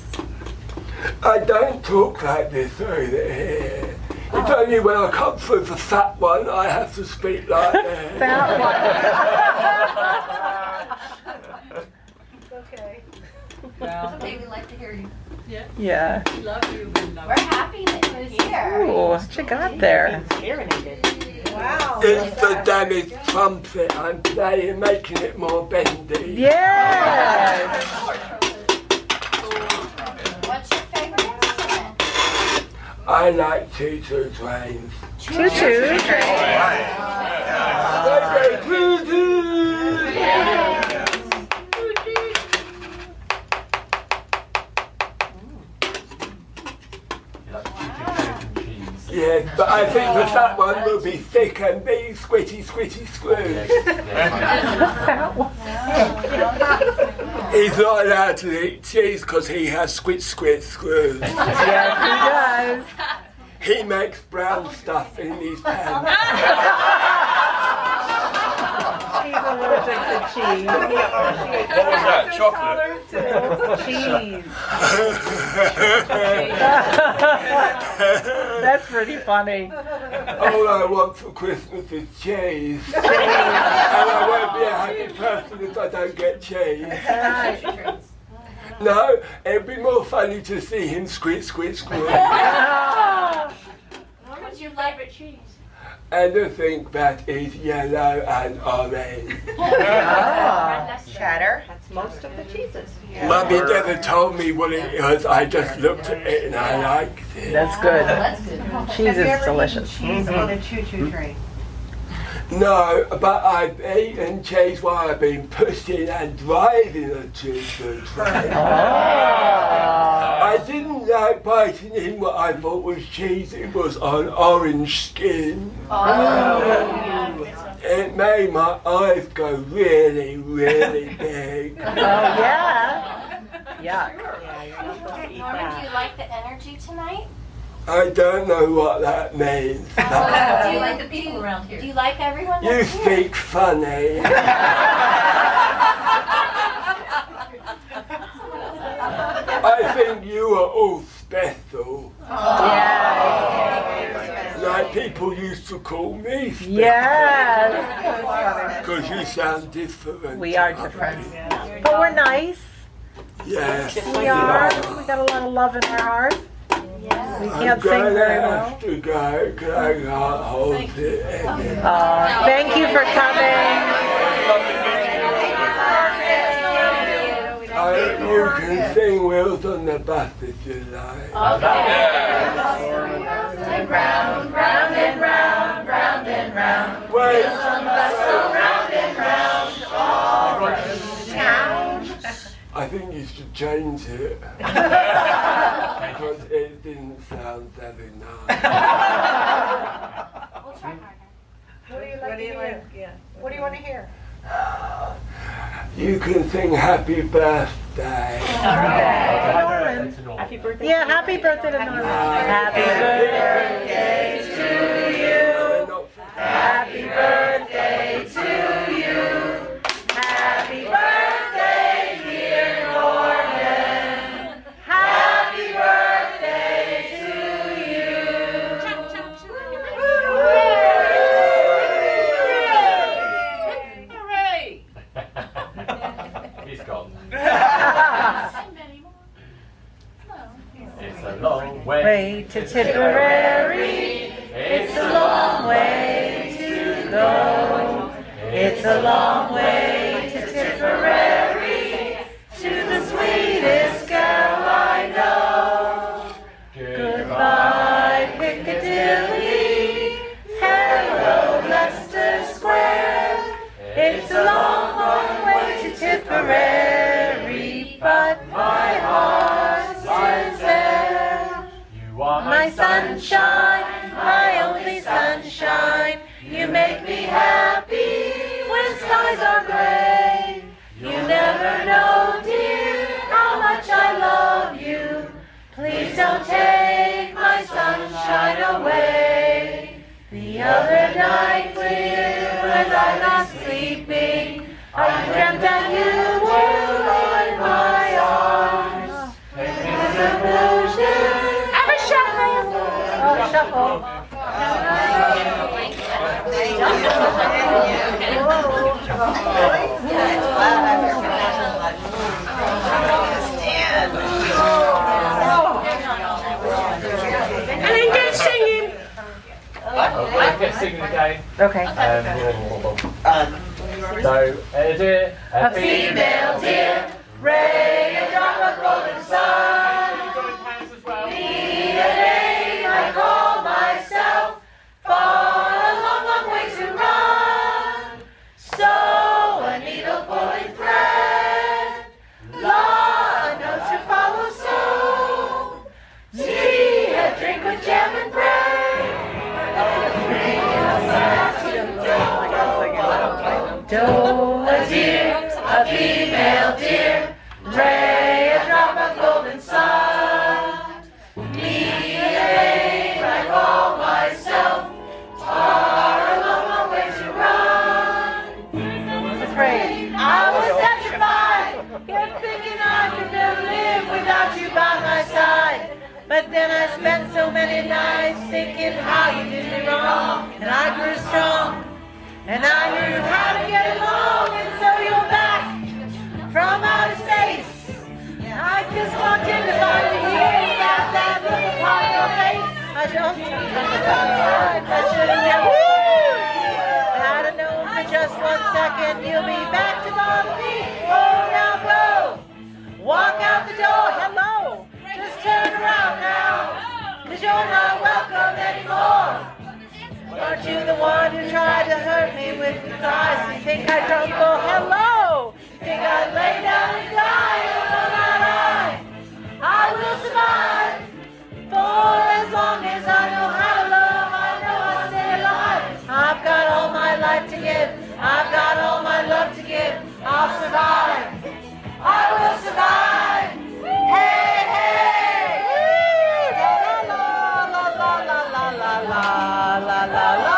I don't talk like this over here. It's only when I come through the fat one I have to speak like that. Fat one. Okay. Someday we'd like to hear you. Yeah. We love you. We love We're happy that you're here. Ooh, what you got there? Wow. It's the damaged trumpet I'm playing, making it more bendy. Yes! What's your favorite instrument? I like choo-choo trains. Choo-choo. Yes, but I think the fat one will be thick and be squitty, squitty, screws. He's not allowed to eat cheese because he has squit, squit, screws. Yes, he does. He makes brown stuff in his pants. He's allergic to cheese. What was that? Chocolate? Cheese. That's pretty funny. All I want for Christmas is cheese. And I won't be a happy person if I don't get cheese. No, it'd be more funny to see him squeak, squeak, squeak. What's your favorite cheese? Anything that is yellow and orange. Cheddar. That's most of the cheeses. Mummy never told me what it was. I just looked at it and I liked it. That's good. Cheese Have you is ever delicious. eaten cheese on a choo-choo train? No, but I've eaten cheese while I've been pushing and driving a choo-choo train. I didn't like biting in what I thought was cheese. It was on orange skin. It made my eyes go really, really big. Oh, yeah? Yuck. Norman, do you like the energy tonight? I don't know what that means. Do you like the people around here? Do you like everyone You that's here? speak funny. I think you are all special. Yes. Like people used to call me special. Yes. Because you sound different. We are different. But we're nice. Yes. We are. We got a lot of love in our heart. We can't sing very well. have to go because I can't hold it anymore. Thank you for coming. You can sing Wheels on the Bus if you like. Okay. Round, round and round, round and round. Wait. Wheels on the bus go round and round all around town. I think you should change it. Because it didn't sound very nice. We'll try harder. What do you like to hear? Yeah. What do you want to hear? You can sing Happy Birthday. Happy birthday. Yeah, happy birthday to Norman. Happy birthday to you. Happy birthday to you. Happy birthday, dear Norman. Happy birthday to you. Hooray! He's gone. It's a long way to Tipperary. It's a long way to go. It's a long way to Tipperary, to the sweetest girl I know. Goodbye, Piccadilly. Hello, Leicester Square. It's a long, long way to Tipperary, but my heart is there. You are My sunshine, my only sunshine. You make me happy when skies are gray. You never know, dear, how much I love you. Please don't take my sunshine away. The other night, dear, as I was sleeping, I dreamt that you were in my arms. It was a illusion. Have a shuffle. Oh, shuffle. get singing again. Okay. So, a deer, A female deer, ray a drop of golden sun. Me a name I call myself, far a long, long way to run. So a needle pulling thread, law a note to follow so. Tea a drink with jam and bread. Doe a deer, a female deer, ray a drop of golden sun. Me a name I call myself, far a long, long way to run. I was afraid, I was petrified, kept thinking I could never live without you by my side. But then I spent so many nights thinking how you did me wrong, and I grew strong. And I knew how to get along, and so you're back from outer space. I just walked in to find you here without that look upon your face. I don't I should have never. I'd have known for just 1 second you'll be back to bother me. Oh, now go. Walk out the door. Hello. Just turn around now, 'cause you're not welcome anymore. Aren't you the one who tried to hurt me with your cries? You think I'd crumble? Hello! You think I'd lay down and die? Oh, no, not I will survive. For as long as I know how to love, I know I'll stay alive. I've got all my life to give. I've got all my love to give. I'll survive. I will survive. Hey, hey! La la la la la la la la la la la.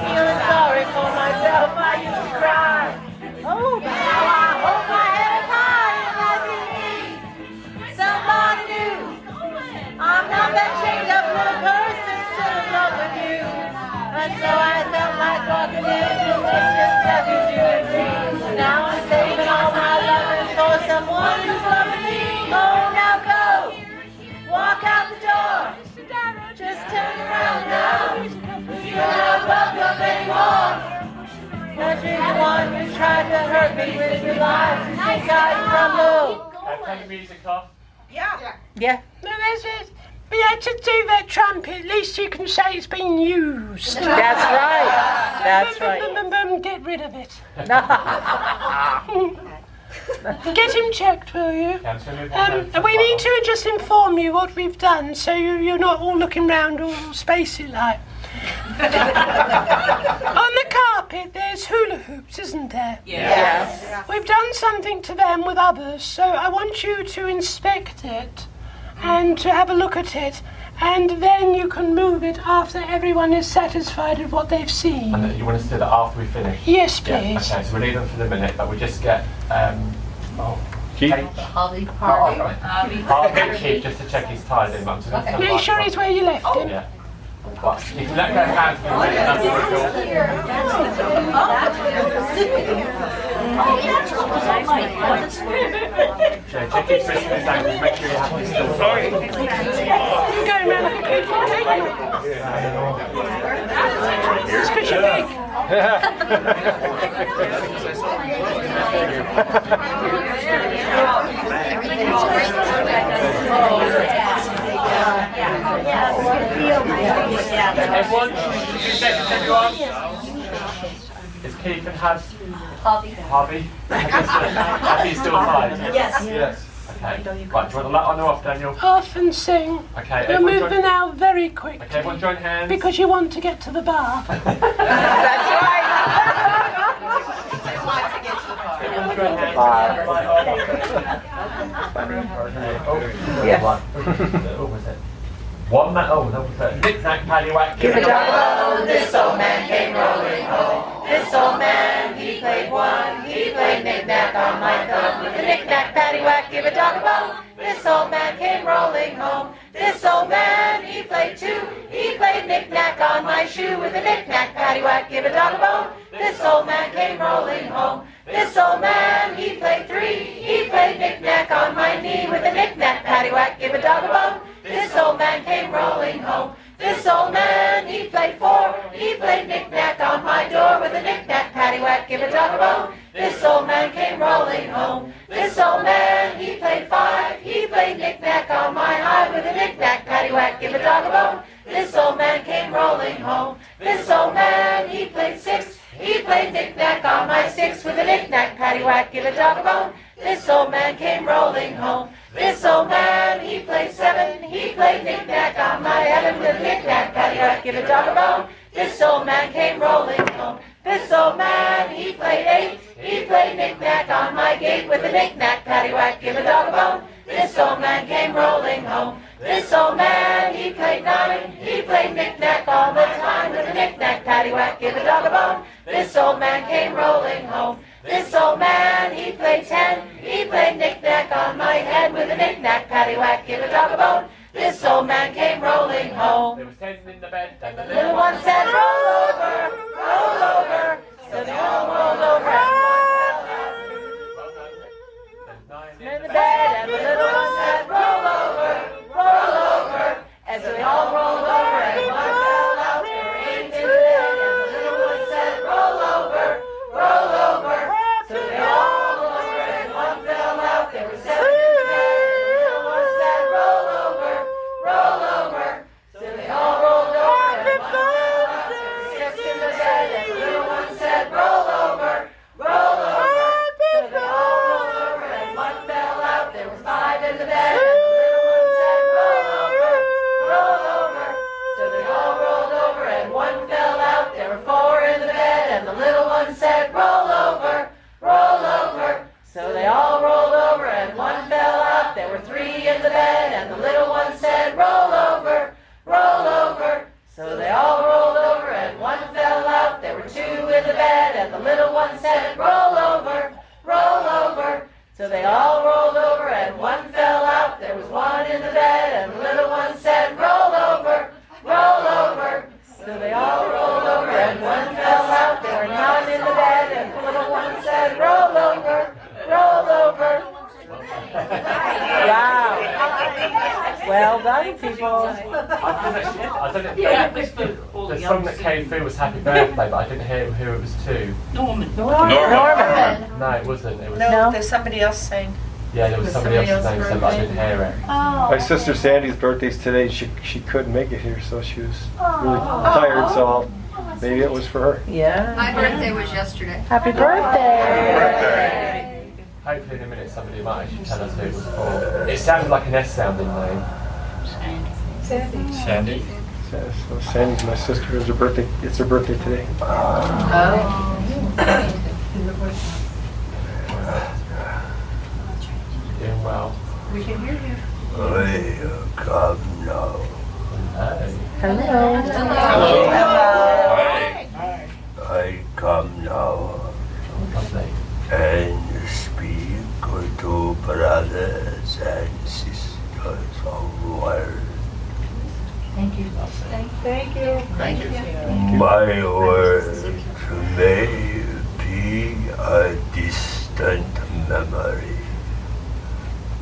Feeling sorry for myself, I used to cry. Oh, but now I hold my head high and I see somebody new. I'm not that chained up little person still in love with you. And so I felt like walking in and just have you do it free. Now I'm saving all my loving for someone who's loving me. Oh, now go, walk out the door. Just turn around now. You're not welcome anymore. Not you the one who tried to hurt me with your lies. You think I'd crumble? Turn the music off. Yeah. Yeah. No, that's it. We had to do that trumpet. At least you can say it's been used. That's right. That's right. Get rid of it. Get him checked, will you? We need to just inform you what we've done, so you're not all looking round all spacey like. On the carpet, there's hula hoops, isn't there? Yes. We've done something to them with others, so I want you to inspect it and to have a look at it, and then you can move it after everyone is satisfied with what they've seen. And you want us to do that after we finish? Yes, please. Yeah, okay, so we'll leave them for the minute, but we just get Keith? Harvey. Keith, just to check he's tied in. Make sure he's where you left him. Yeah. Well, you can let go of hands if you want. That's what yeah, check his wrist and his ankles, make sure you're happy still. Sorry. You're going around like a creep from It's because you're big. Everyone, 2 seconds, everyone. Is Keith and Harvey? Are you still tied? Yes. Yes. Okay. Right, do you want to let on or off, Daniel? Off and sing. Okay. We're moving now very quick. Okay, everyone join hands. Because you want to get to the bar. That's right. Everyone join hands. What was it? One man. Oh, that was it. Knick-knack, paddywhack. Give a double. This old man came rolling home. This old man, he played one. He played knick-knack on my thumb. With a knick-knack, paddywhack, give a dog a bone. This old man came rolling home. shoe with a knick-knack, paddywhack, give a dog a bone. This old man came rolling home. This old man, he played three. He played knick-knack on my knee with a knick-knack, paddywhack, give a dog a bone. This old man came rolling home. This old man, he played four. He played knick-knack on my door with a knick-knack, paddywhack, give a dog a bone. This old man came rolling home. This old man, he played five. He played knick-knack on my hive with a knick-knack, paddywhack, give a dog a bone. This old man came rolling home. This old man, he played six. He played knick-knack on my sticks with a knick-knack, paddywhack, give a dog a bone. This old man came rolling home. This old man, he played seven. He played knick-knack on my heaven with a knick-knack, paddywhack, give a dog a bone. This old man came rolling home. This old man, he played eight. He played knick-knack on my gate with a knick-knack, paddywhack, give a dog a bone. This old man came rolling home. This old man, he played nine. He played knick-knack all the time with a knick-knack, paddywhack, give a dog a bone. This old man came rolling home. This old man, he played 10. He played knick-knack on my head with a knick-knack, paddywhack, give a dog a bone. This old man came rolling home. There was 10 in the bed, and the Little one said, roll over, roll over. So they all rolled over and in the bed, and the little one said, roll over, roll over. As they all rolled over and one fell out, there were 8 in the bed, and the little one said, roll over, roll over. So they all rolled over and one fell out, there were 7 in the bed, and the little one said, roll over, roll over. So they all rolled over and one fell out, there were 6 in the bed, and the little one said, roll over, roll over. So they all rolled over and one fell out, there were 5 in the bed, and the little one said, roll over, roll over. So they all rolled over and one fell out, there were 4 in the bed, and the little one said, roll over, roll over. So they all rolled over and one fell out, there were 3 in the bed, and the little one said, roll over, roll over. So they all rolled over and one fell out, there were 2 in the bed, and the little one said, roll over, roll over. So they all rolled over and one fell out, there was 1 in the bed, and the little one said, roll over, roll over. So they all rolled over and one fell out, there were 9 in the bed, and the little one said, roll over, roll over. Wow. Well done, people. I don't know. The song that came through was Happy Birthday, but I didn't hear who it was to. Norman. No, it wasn't. It was. No, there's somebody else saying. Yeah, there was somebody else's name said, but I didn't hear it. Oh. My sister Sandy's birthday's today. She couldn't make it here, so she was really tired. So maybe it was for her. Yeah. My birthday was yesterday. Happy birthday. Hopefully in a minute somebody might actually tell us who it was for. It sounded like an S sounding name. Sandy. So Sandy's my sister. It's her birthday. It's her birthday today. Doing well. We can hear you. I come now. Hello. I come now and speak to brothers and sisters of the world. Thank you. Thank you. Thank you. My words may be a distant memory,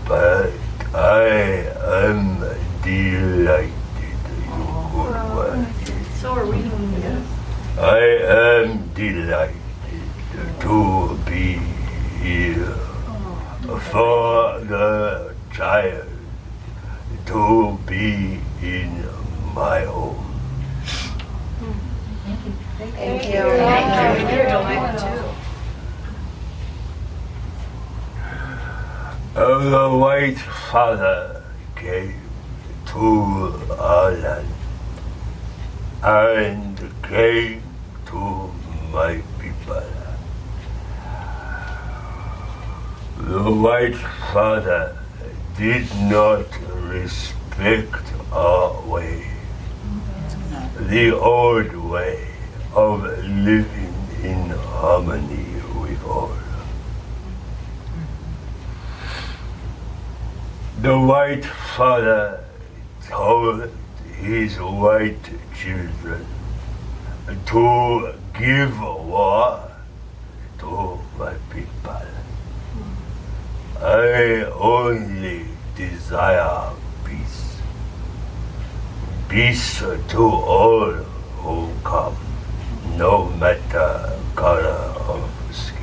but I am delighted, you good one. So are we. I am delighted to be here for the child to be in my home. Thank you. We're delighted too. The white father came to our land and came to my people. The white father did not respect our way, the old way of living in harmony with all. The white father told his white children to give war to my people. I only desire peace. Peace to all who come, no matter color of skin.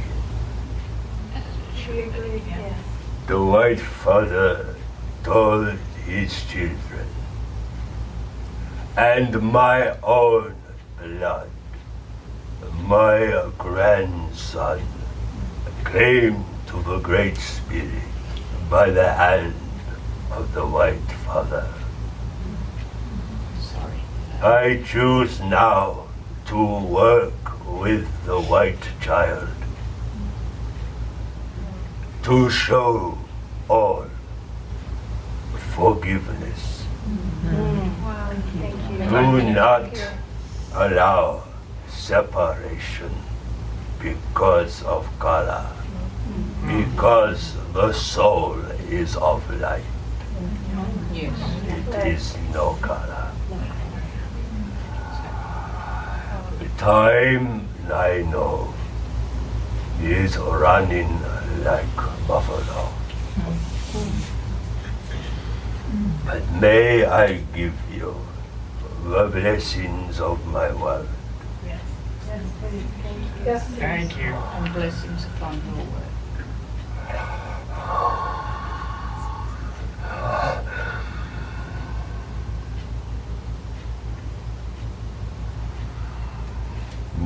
She agreed, yes. The White Father told his children, and my own blood, my grandson came to the Great Spirit by the hand of the White Father. I choose now to work with the White Child to show all forgiveness. Wow, thank you. Do not allow separation because of color, because the soul is of light. Yes. It is no color. Time, I know, is running like buffalo. But may I give you the blessings of my word. Yes, please. Thank you. Yes. Thank you. And blessings upon your work.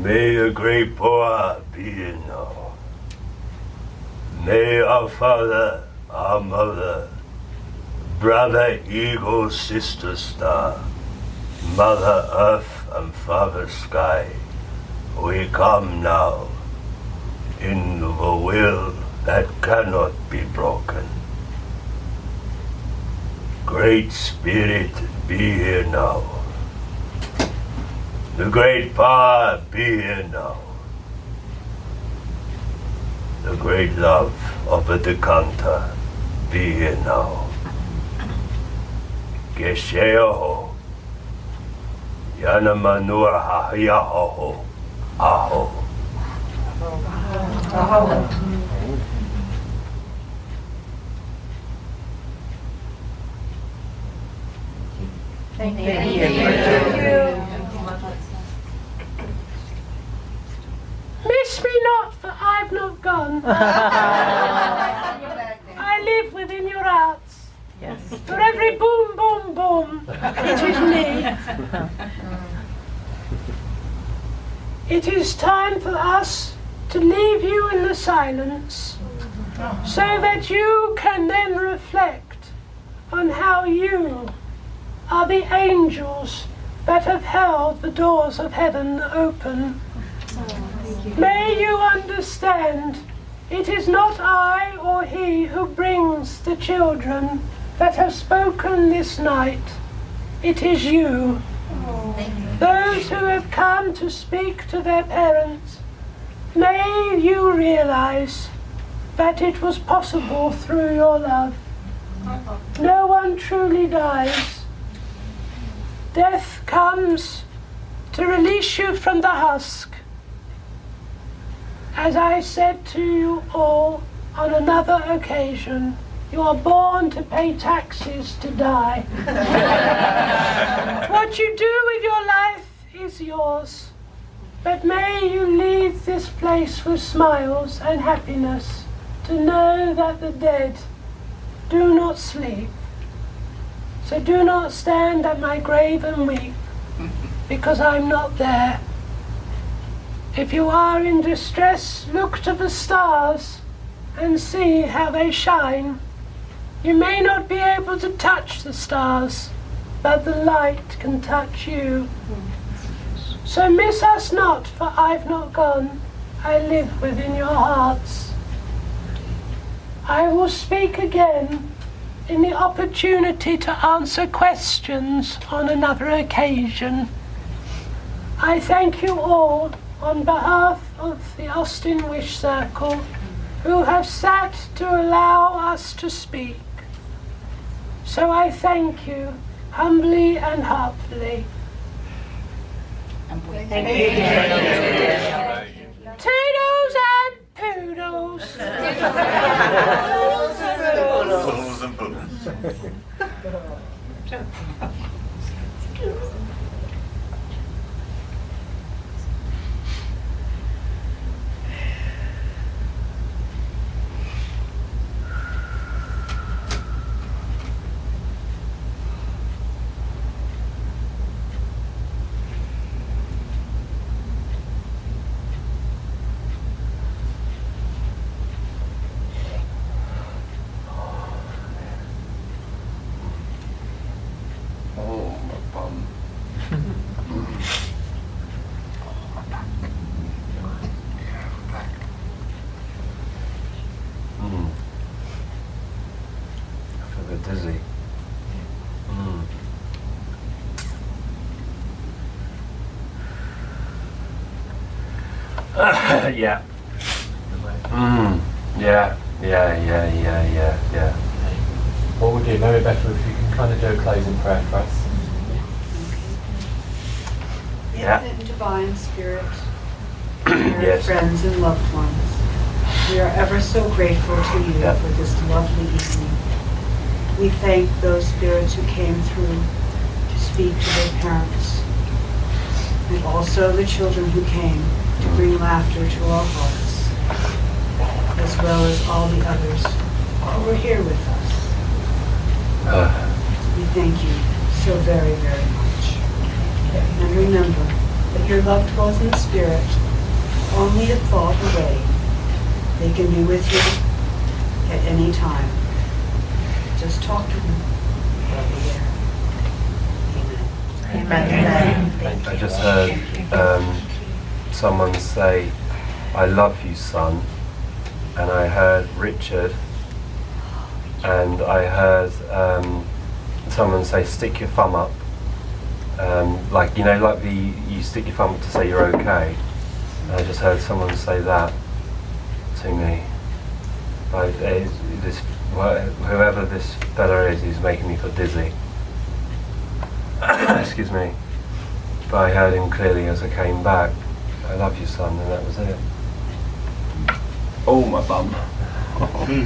May a great power be in all. May our Father, our Mother, Brother Eagle, Sister Star, Mother Earth and Father Sky, we come now in the will that cannot be broken. Great Spirit, be here now. The great power be here now. The great love of the decanter be here now. Gesheho Yanamanua Hahiaho Aho. Thank you. Thank you. Miss me not, for I've not gone. I live within your hearts. Yes. For every boom, boom, boom, it is me. It is time for us to leave you in the silence, so that you can then reflect on how you are the angels that have held the doors of heaven open. May you understand, it is not I or he who brings the children that have spoken this night. It is you. Those who have come to speak to their parents, may you realize that it was possible through your love. No one truly dies. Death comes to release you from the husk. As I said to you all on another occasion, you are born to pay taxes to die. What you do with your life is yours, but may you leave this place with smiles and happiness, to know that the dead do not sleep. So do not stand at my grave and weep, because I'm not there. If you are in distress, look to the stars and see how they shine. You may not be able to touch the stars, but the light can touch you. So miss us not, for I've not gone. I live within your hearts. I will speak again in the opportunity to answer questions on another occasion. I thank you all on behalf of the Austin Wish Circle, who have sat to allow us to speak. So I thank you humbly and heartfully. Thank you. Toodles and poodles. Poodles and poodles. Dizzy. Yeah. Yeah. What we'll do, maybe better if you can kind of do a closing prayer for us. Yeah. Divine Spirit, Yes. friends and loved ones, we are ever so grateful to you for this lovely evening. We thank those spirits who came through to speak to their parents, and also the children who came to bring laughter to our hearts, as well as all the others who were here with us. We thank you so very, very much. And remember that your loved ones in the spirit only a thought away. They can be with you at any time. Just talk to them. They'll be there. Amen. I just heard someone say, "I love you, son," and I heard Richard, and I heard someone say, "Stick your thumb up," like you stick your thumb up to say you're okay. And I just heard someone say that to me. Whoever this fella is, he's making me feel dizzy. Excuse me. But I heard him clearly as I came back. "I love you, son," and that was it. Oh, my bum. Okay,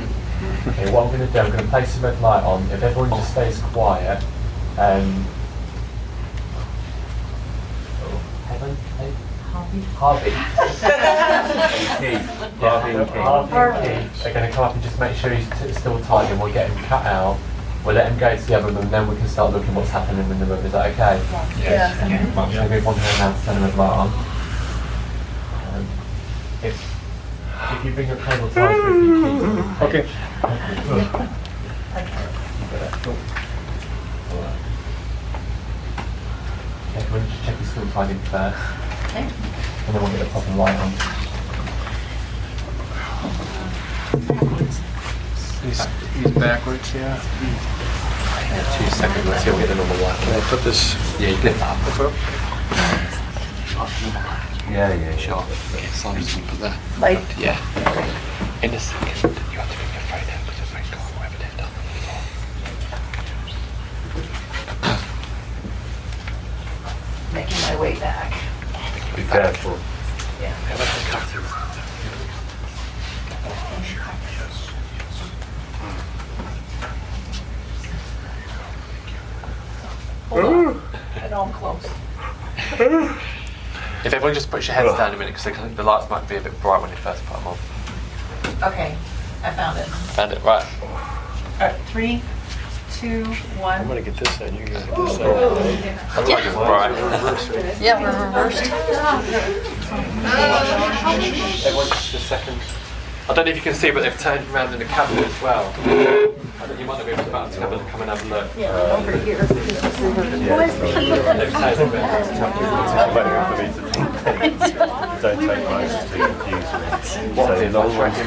what I'm going to do, I'm going to place the red light on. If everyone just stays quiet, Heaven? Harvey and Keith are going to come up and just make sure he's still tight, and we'll get him cut out. We'll let him go to the other room, and then we can start looking what's happening in the room. Is that okay? Yes. I'm going to give one hand now to turn the red light on. If you bring your cable ties with you, Keith. Okay. Everyone just check he's still tied in first. Okay. And then we'll get the proper light on. He's backwards, yeah. 2 seconds, let's see if we get the normal light. Can I put this? Yeah, you lift that up. Yeah, sure. Okay, so I'm just going to put that. Like, yeah. In a second, you have to bring your phone out because your phone got whatever they've done before. making my way back. Be careful. Yeah. Hold on. I know I'm close. If everyone just puts your heads down a minute, because the lights might be a bit bright when you first put them on. Okay, I found it. Found it, right. All right, 3, 2, 1. I'm going to get this side, you're going to get this I look like it's bright. Yeah, we're reversed. Everyone just a second. I don't know if you can see, but they've turned around in the cabinet as well. You might not be able to come and have a look. Yeah, over here. They've turned around. Don't take most to confuse me. What is long way to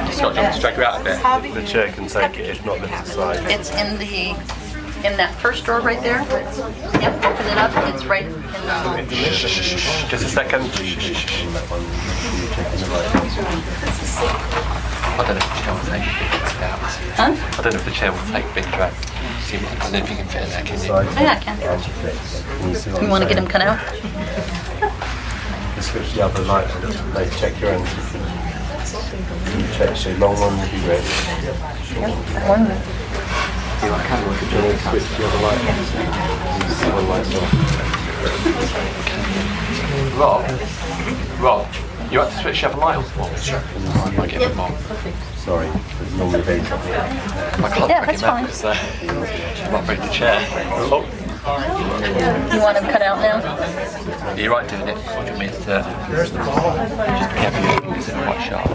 Just got to drag you out a bit. The chair can take it, if not lift aside. It's in the in that first drawer right there. Yep, open it up. It's right in the. Just a second. I don't know if the chair will take big drags out. Huh? I don't know if the chair will take big drags. See, I don't know if you can fit in there, can you? Oh, yeah, I can. You want to get him cut out? You switch the other light on. They check your hands. You check, so long one will be red. Yep, that one. You want to switch the other light on. You see one light's on. Rob, you have to switch the other light on for me. Sure. I might get him on. Sorry, there's normally they drop me. I can't Yeah, bring that's him out, so I might break the chair. Oh. You want him cut out now? Are you right doing it? Or do you want me to just be careful your fingers are quite sharp?